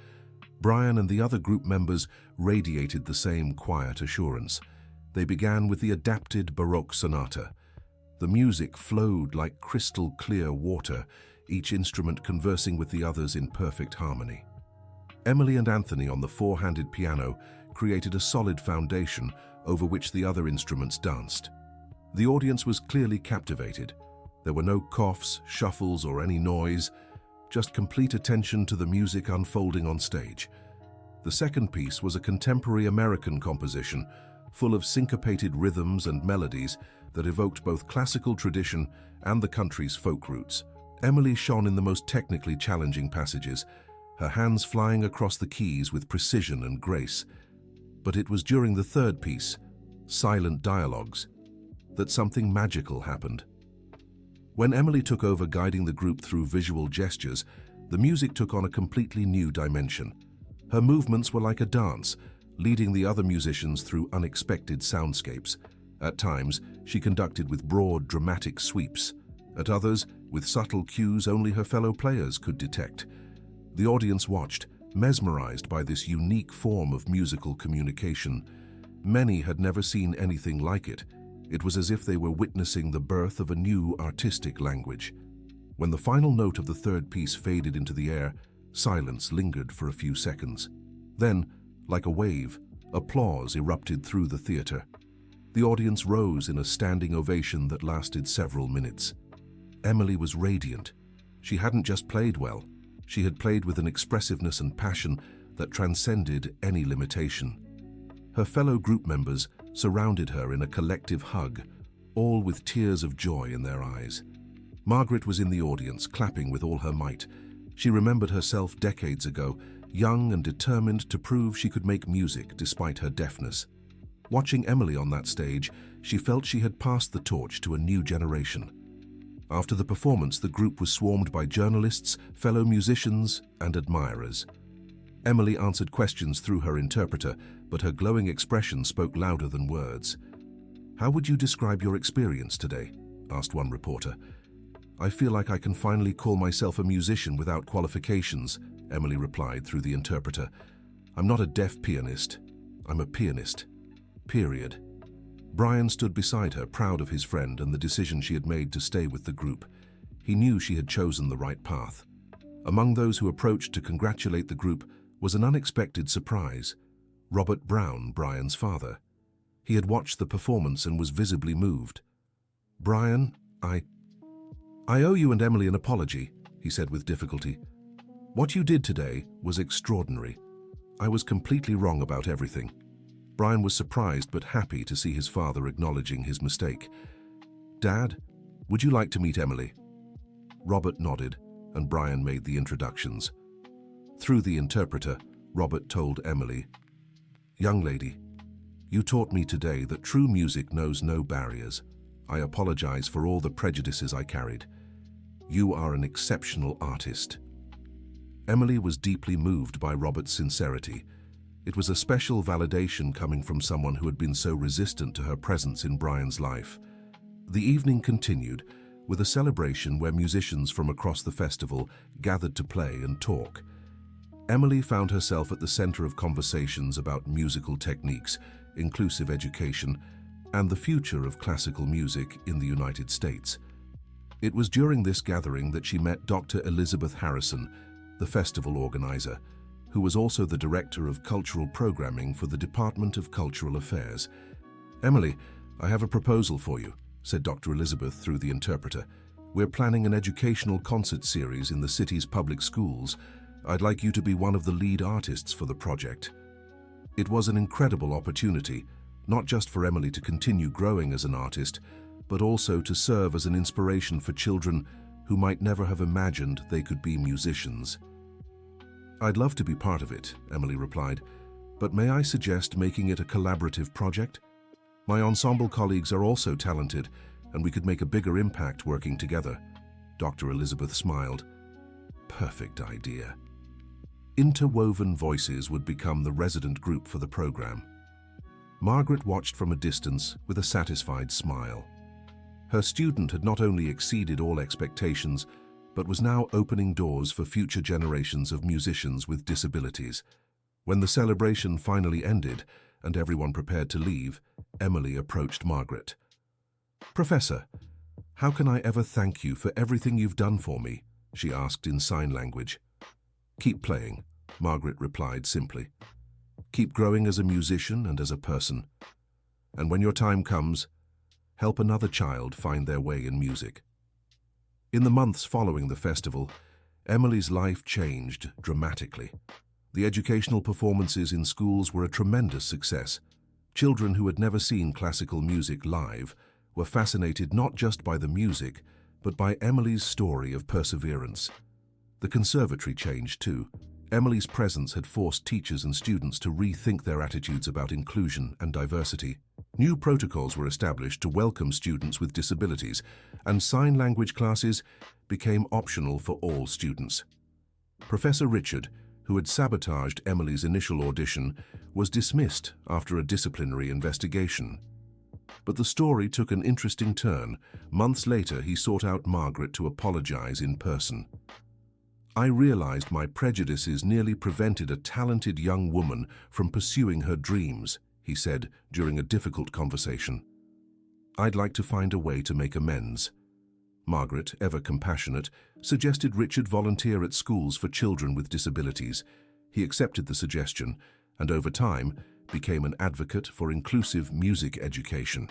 Speaker 1: Brian and the other group members radiated the same quiet assurance. They began with the adapted Baroque sonata. The music flowed like crystal clear water, each instrument conversing with the others in perfect harmony. Emily and Anthony on the four-handed piano created a solid foundation over which the other instruments danced. The audience was clearly captivated. There were no coughs, shuffles, or any noise, just complete attention to the music unfolding on stage. The second piece was a contemporary American composition, full of syncopated rhythms and melodies that evoked both classical tradition and the country's folk roots. Emily shone in the most technically challenging passages, her hands flying across the keys with precision and grace. But it was during the third piece, Silent Dialogues, that something magical happened. When Emily took over guiding the group through visual gestures, the music took on a completely new dimension. Her movements were like a dance, leading the other musicians through unexpected soundscapes. At times, she conducted with broad, dramatic sweeps. At others, with subtle cues only her fellow players could detect. The audience watched, mesmerized by this unique form of musical communication. Many had never seen anything like it. It was as if they were witnessing the birth of a new artistic language. When the final note of the third piece faded into the air, silence lingered for a few seconds. Then, like a wave, applause erupted through the theater. The audience rose in a standing ovation that lasted several minutes. Emily was radiant. She hadn't just played well. She had played with an expressiveness and passion that transcended any limitation. Her fellow group members surrounded her in a collective hug, all with tears of joy in their eyes. Margaret was in the audience, clapping with all her might. She remembered herself decades ago, young and determined to prove she could make music despite her deafness. Watching Emily on that stage, she felt she had passed the torch to a new generation. After the performance, the group was swarmed by journalists, fellow musicians, and admirers. Emily answered questions through her interpreter, but her glowing expression spoke louder than words. "How would you describe your experience today?" asked one reporter. "I feel like I can finally call myself a musician without qualifications," Emily replied through the interpreter. "I'm not a deaf pianist. I'm a pianist. Period." Brian stood beside her, proud of his friend and the decision she had made to stay with the group. He knew she had chosen the right path. Among those who approached to congratulate the group was an unexpected surprise: Robert Brown, Brian's father. He had watched the performance and was visibly moved. "Brian, I owe you and Emily an apology," he said with difficulty. "What you did today was extraordinary. I was completely wrong about everything." Brian was surprised but happy to see his father acknowledging his mistake. "Dad, would you like to meet Emily?" Robert nodded, and Brian made the introductions. Through the interpreter, Robert told Emily, "Young lady, you taught me today that true music knows no barriers. I apologize for all the prejudices I carried. You are an exceptional artist." Emily was deeply moved by Robert's sincerity. It was a special validation coming from someone who had been so resistant to her presence in Brian's life. The evening continued with a celebration where musicians from across the festival gathered to play and talk. Emily found herself at the center of conversations about musical techniques, inclusive education, and the future of classical music in the United States. It was during this gathering that she met Dr. Elizabeth Harrison, the festival organizer, who was also the director of cultural programming for the Department of Cultural Affairs. "Emily, I have a proposal for you," said Dr. Elizabeth through the interpreter. "We're planning an educational concert series in the city's public schools. I'd like you to be one of the lead artists for the project." It was an incredible opportunity, not just for Emily to continue growing as an artist, but also to serve as an inspiration for children who might never have imagined they could be musicians. I'd love to be part of it, Emily replied, but may I suggest making it a collaborative project? My ensemble colleagues are also talented, and we could make a bigger impact working together. Dr. Elizabeth smiled. Perfect idea. Interwoven Voices would become the resident group for the program. Margaret watched from a distance with a satisfied smile. Her student had not only exceeded all expectations, but was now opening doors for future generations of musicians with disabilities. When the celebration finally ended and everyone prepared to leave, Emily approached Margaret. "Professor, how can I ever thank you for everything you've done for me?" she asked in sign language. "Keep playing," Margaret replied simply. "Keep growing as a musician and as a person. And when your time comes, help another child find their way in music." In the months following the festival, Emily's life changed dramatically. The educational performances in schools were a tremendous success. Children who had never seen classical music live were fascinated not just by the music, but by Emily's story of perseverance. The conservatory changed too. Emily's presence had forced teachers and students to rethink their attitudes about inclusion and diversity. New protocols were established to welcome students with disabilities, and sign language classes became optional for all students. Professor Richard, who had sabotaged Emily's initial audition, was dismissed after a disciplinary investigation. But the story took an interesting turn. Months later, he sought out Margaret to apologize in person. "I realized my prejudices nearly prevented a talented young woman from pursuing her dreams," he said during a difficult conversation. "I'd like to find a way to make amends." Margaret, ever compassionate, suggested Richard volunteer at schools for children with disabilities. He accepted the suggestion and, over time, became an advocate for inclusive music education.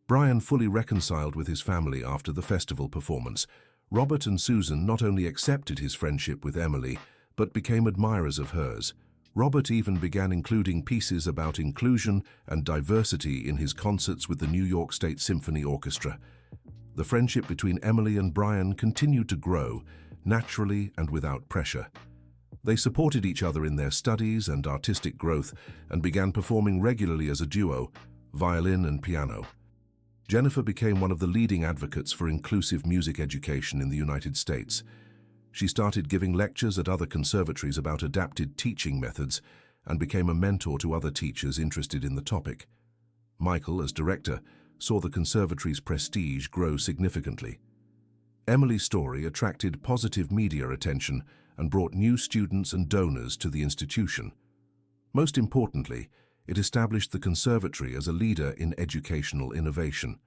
Speaker 1: Brian fully reconciled with his family after the festival performance. Robert and Susan not only accepted his friendship with Emily, but became admirers of hers. Robert even began including pieces about inclusion and diversity in his concerts with the New York State Symphony Orchestra. The friendship between Emily and Brian continued to grow, naturally and without pressure. They supported each other in their studies and artistic growth and began performing regularly as a duo, violin and piano. Jennifer became one of the leading advocates for inclusive music education in the United States. She started giving lectures at other conservatories about adapted teaching methods and became a mentor to other teachers interested in the topic. Michael, as director, saw the conservatory's prestige grow significantly. Emily's story attracted positive media attention and brought new students and donors to the institution. Most importantly, it established the conservatory as a leader in educational innovation.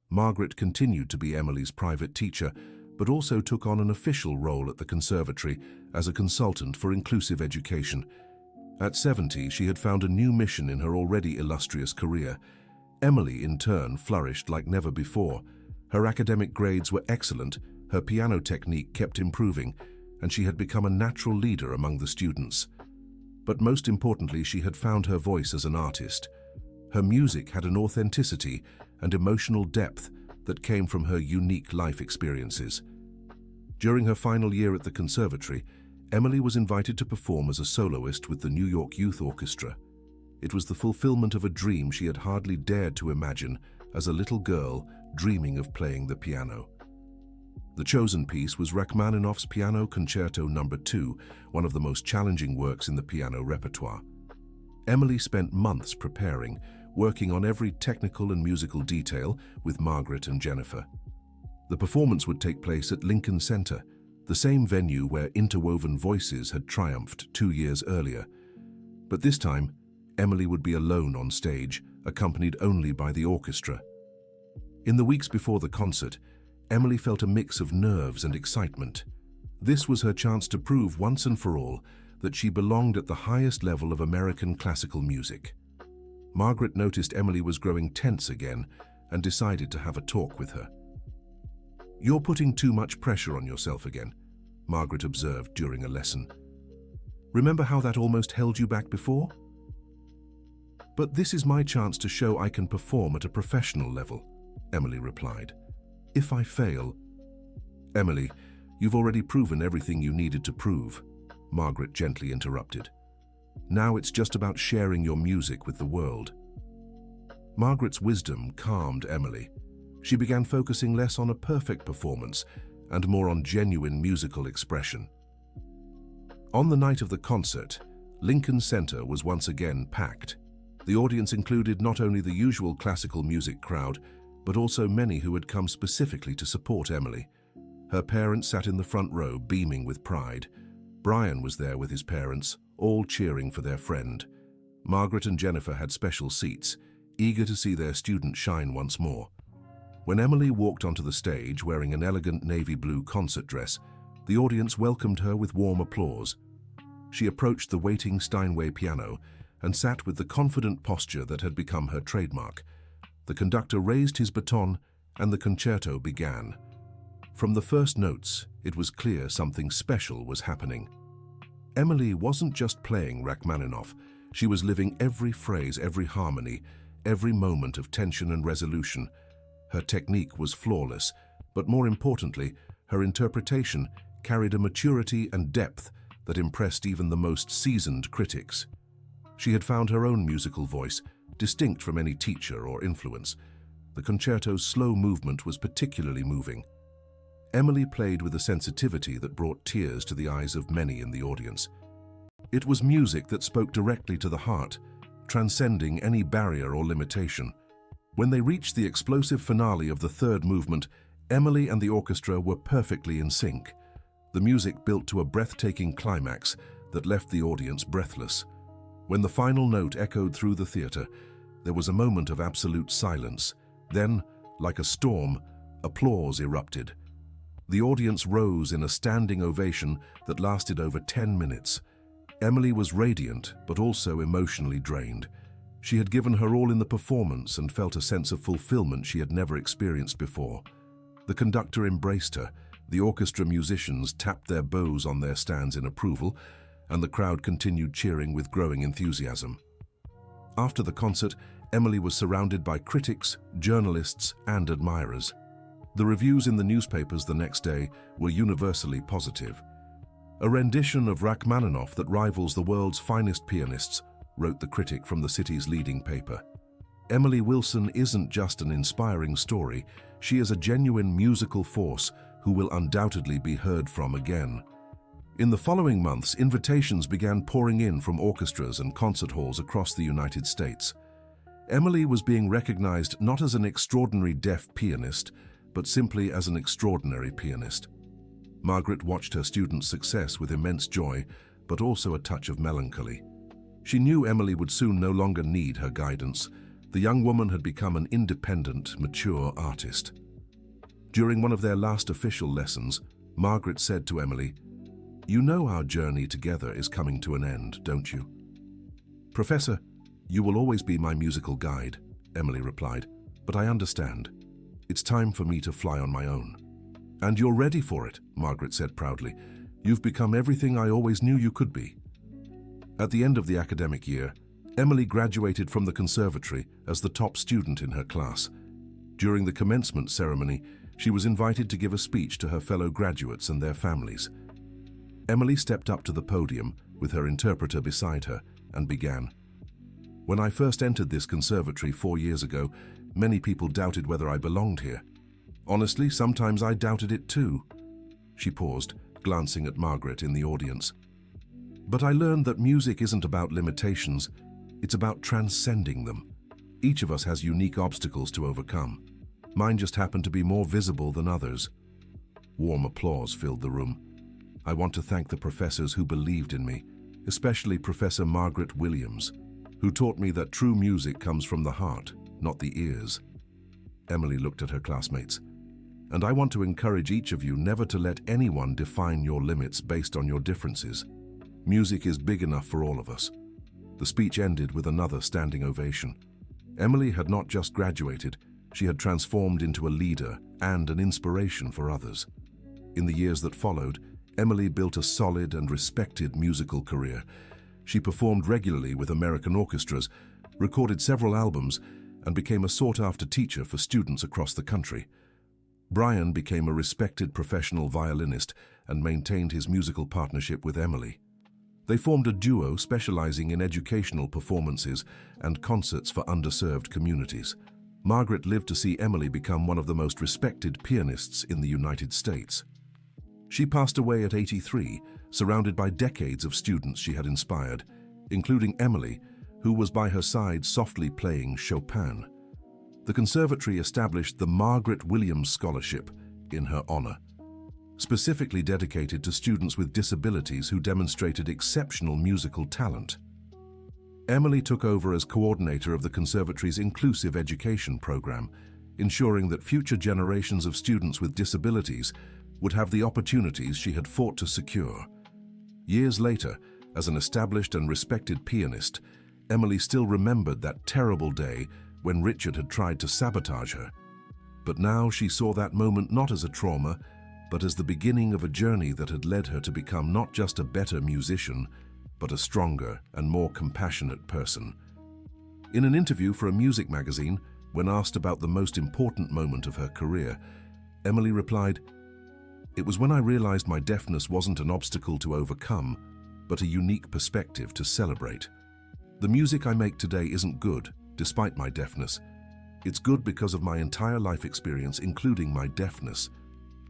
Speaker 1: Margaret continued to be Emily's private teacher, but also took on an official role at the conservatory as a consultant for inclusive education. At 70, she had found a new mission in her already illustrious career. Emily, in turn, flourished like never before. Her academic grades were excellent, her piano technique kept improving, and she had become a natural leader among the students. But most importantly, she had found her voice as an artist. Her music had an authenticity and emotional depth that came from her unique life experiences. During her final year at the conservatory, Emily was invited to perform as a soloist with the New York Youth Orchestra. It was the fulfillment of a dream she had hardly dared to imagine as a little girl dreaming of playing the piano. The chosen piece was Rachmaninoff's Piano Concerto No. 2, one of the most challenging works in the piano repertoire. Emily spent months preparing, working on every technical and musical detail with Margaret and Jennifer. The performance would take place at Lincoln Center, the same venue where Interwoven Voices had triumphed 2 years earlier. But this time, Emily would be alone on stage, accompanied only by the orchestra. In the weeks before the concert, Emily felt a mix of nerves and excitement. This was her chance to prove once and for all that she belonged at the highest level of American classical music. Margaret noticed Emily was growing tense again and decided to have a talk with her. "You're putting too much pressure on yourself again," Margaret observed during a lesson. "Remember how that almost held you back before? But this is my chance to show I can perform at a professional level," Emily replied. "If I fail..." "Emily, you've already proven everything you needed to prove," Margaret gently interrupted. Now it's just about sharing your music with the world. Margaret's wisdom calmed Emily. She began focusing less on a perfect performance and more on genuine musical expression. On the night of the concert, Lincoln Center was once again packed. The audience included not only the usual classical music crowd, but also many who had come specifically to support Emily. Her parents sat in the front row, beaming with pride. Brian was there with his parents, all cheering for their friend. Margaret and Jennifer had special seats, eager to see their student shine once more. When Emily walked onto the stage wearing an elegant navy blue concert dress, the audience welcomed her with warm applause. She approached the waiting Steinway piano and sat with the confident posture that had become her trademark. The conductor raised his baton and the concerto began. From the first notes, it was clear something special was happening. Emily wasn't just playing Rachmaninoff, she was living every phrase, every harmony, every moment of tension and resolution. Her technique was flawless, but more importantly, her interpretation carried a maturity and depth that impressed even the most seasoned critics. She had found her own musical voice, distinct from any teacher or influence. The concerto's slow movement was particularly moving. Emily played with a sensitivity that brought tears to the eyes of many in the audience. It was music that spoke directly to the heart, transcending any barrier or limitation. When they reached the explosive finale of the third movement, Emily and the orchestra were perfectly in sync. The music built to a breathtaking climax that left the audience breathless. When the final note echoed through the theater, there was a moment of absolute silence. Then, like a storm, applause erupted. The audience rose in a standing ovation that lasted over 10 minutes. Emily was radiant, but also emotionally drained. She had given her all in the performance and felt a sense of fulfillment she had never experienced before. The conductor embraced her, the orchestra musicians tapped their bows on their stands in approval, and the crowd continued cheering with growing enthusiasm. After the concert, Emily was surrounded by critics, journalists, and admirers. The reviews in the newspapers the next day were universally positive. "A rendition of Rachmaninoff that rivals the world's finest pianists," wrote the critic from the city's leading paper. Emily Wilson isn't just an inspiring story, she is a genuine musical force who will undoubtedly be heard from again. In the following months, invitations began pouring in from orchestras and concert halls across the United States. Emily was being recognized not as an extraordinary deaf pianist, but simply as an extraordinary pianist. Margaret watched her students' success with immense joy, but also a touch of melancholy. She knew Emily would soon no longer need her guidance. The young woman had become an independent, mature artist. During one of their last official lessons, Margaret said to Emily, "You know our journey together is coming to an end, don't you?" "Professor, you will always be my musical guide," Emily replied, "but I understand. It's time for me to fly on my own." "And you're ready for it," Margaret said proudly. "You've become everything I always knew you could be." At the end of the academic year, Emily graduated from the conservatory as the top student in her class. During the commencement ceremony, she was invited to give a speech to her fellow graduates and their families. Emily stepped up to the podium with her interpreter beside her and began. "When I first entered this conservatory 4 years ago, many people doubted whether I belonged here. Honestly, sometimes I doubted it too." She paused, glancing at Margaret in the audience. "But I learned that music isn't about limitations, it's about transcending them. Each of us has unique obstacles to overcome. Mine just happened to be more visible than others." Warm applause filled the room. "I want to thank the professors who believed in me, especially Professor Margaret Williams, who taught me that true music comes from the heart, not the ears." Emily looked at her classmates. "And I want to encourage each of you never to let anyone define your limits based on your differences. Music is big enough for all of us." The speech ended with another standing ovation. Emily had not just graduated, she had transformed into a leader and an inspiration for others. In the years that followed, Emily built a solid and respected musical career. She performed regularly with American orchestras, recorded several albums, and became a sought-after teacher for students across the country. Brian became a respected professional violinist and maintained his musical partnership with Emily. They formed a duo specializing in educational performances and concerts for underserved communities. Margaret lived to see Emily become one of the most respected pianists in the United States. She passed away at 83, surrounded by decades of students she had inspired, including Emily, who was by her side softly playing Chopin. The conservatory established the Margaret Williams Scholarship in her honor, specifically dedicated to students with disabilities who demonstrated exceptional musical talent. Emily took over as coordinator of the conservatory's inclusive education program, ensuring that future generations of students with disabilities would have the opportunities she had fought to secure. Years later, as an established and respected pianist, Emily still remembered that terrible day when Richard had tried to sabotage her. But now she saw that moment not as a trauma, but as the beginning of a journey that had led her to become not just a better musician, but a stronger and more compassionate person. In an interview for a music magazine, when asked about the most important moment of her career, Emily replied, "It was when I realized my deafness wasn't an obstacle to overcome, but a unique perspective to celebrate. The music I make today isn't good, despite my deafness. It's good because of my entire life experience, including my deafness."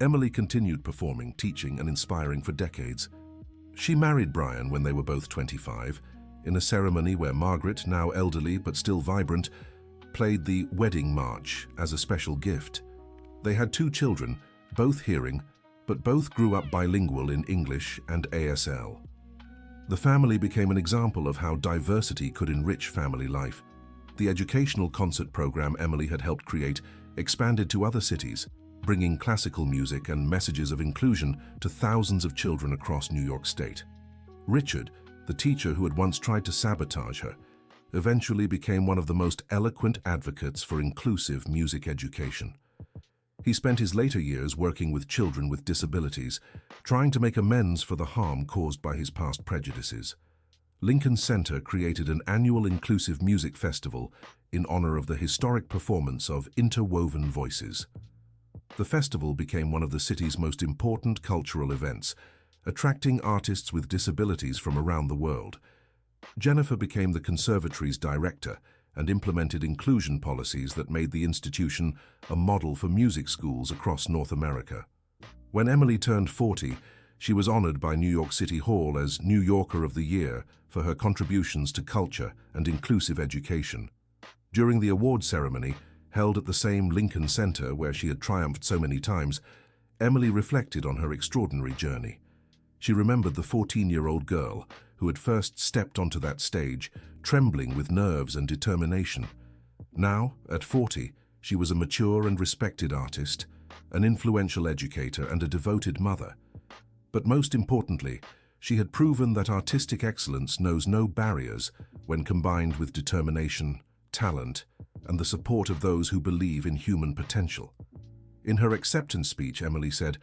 Speaker 1: Emily continued performing, teaching, and inspiring for decades. She married Brian when they were both 25, in a ceremony where Margaret, now elderly but still vibrant, played the wedding march as a special gift. They had 2 children, both hearing, but both grew up bilingual in English and ASL. The family became an example of how diversity could enrich family life. The educational concert program Emily had helped create expanded to other cities, bringing classical music and messages of inclusion to thousands of children across New York State. Richard, the teacher who had once tried to sabotage her, eventually became one of the most eloquent advocates for inclusive music education. He spent his later years working with children with disabilities, trying to make amends for the harm caused by his past prejudices. Lincoln Center created an annual inclusive music festival in honor of the historic performance of Interwoven Voices. The festival became one of the city's most important cultural events, attracting artists with disabilities from around the world. Jennifer became the conservatory's director and implemented inclusion policies that made the institution a model for music schools across North America. When Emily turned 40, she was honored by New York City Hall as New Yorker of the Year for her contributions to culture and inclusive education. During the awards ceremony, held at the same Lincoln Center where she had triumphed so many times, Emily reflected on her extraordinary journey. She remembered the 14-year-old girl who had first stepped onto that stage, trembling with nerves and determination. Now, at 40, she was a mature and respected artist, an influential educator, and a devoted mother. But most importantly, she had proven that artistic excellence knows no barriers when combined with determination, talent, and the support of those who believe in human potential. In her acceptance speech, Emily said,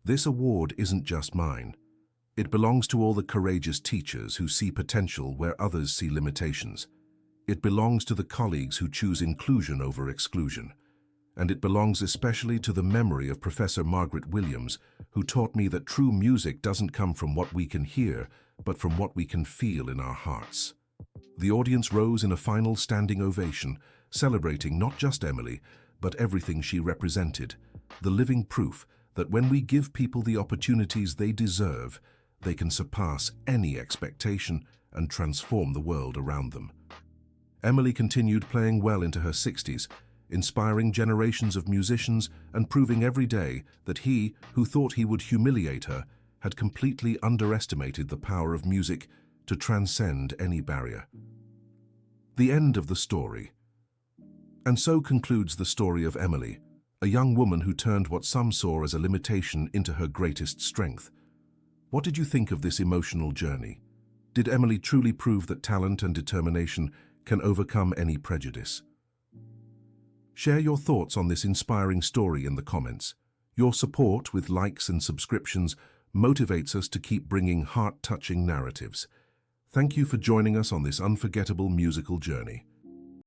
Speaker 1: "This award isn't just mine. It belongs to all the courageous teachers who see potential where others see limitations. It belongs to the colleagues who choose inclusion over exclusion. And it belongs especially to the memory of Professor Margaret Williams, who taught me that true music doesn't come from what we can hear, but from what we can feel in our hearts." The audience rose in a final standing ovation, celebrating not just Emily, but everything she represented, the living proof that when we give people the opportunities they deserve, they can surpass any expectation and transform the world around them. Emily continued playing well into her 60s, inspiring generations of musicians and proving every day that he, who thought he would humiliate her, had completely underestimated the power of music to transcend any barrier. The end of the story. And so concludes the story of Emily, a young woman who turned what some saw as a limitation into her greatest strength. What did you think of this emotional journey? Did Emily truly prove that talent and determination can overcome any prejudice? Share your thoughts on this inspiring story in the comments. Your support with likes and subscriptions motivates us to keep bringing heart-touching narratives. Thank you for joining us on this unforgettable musical journey.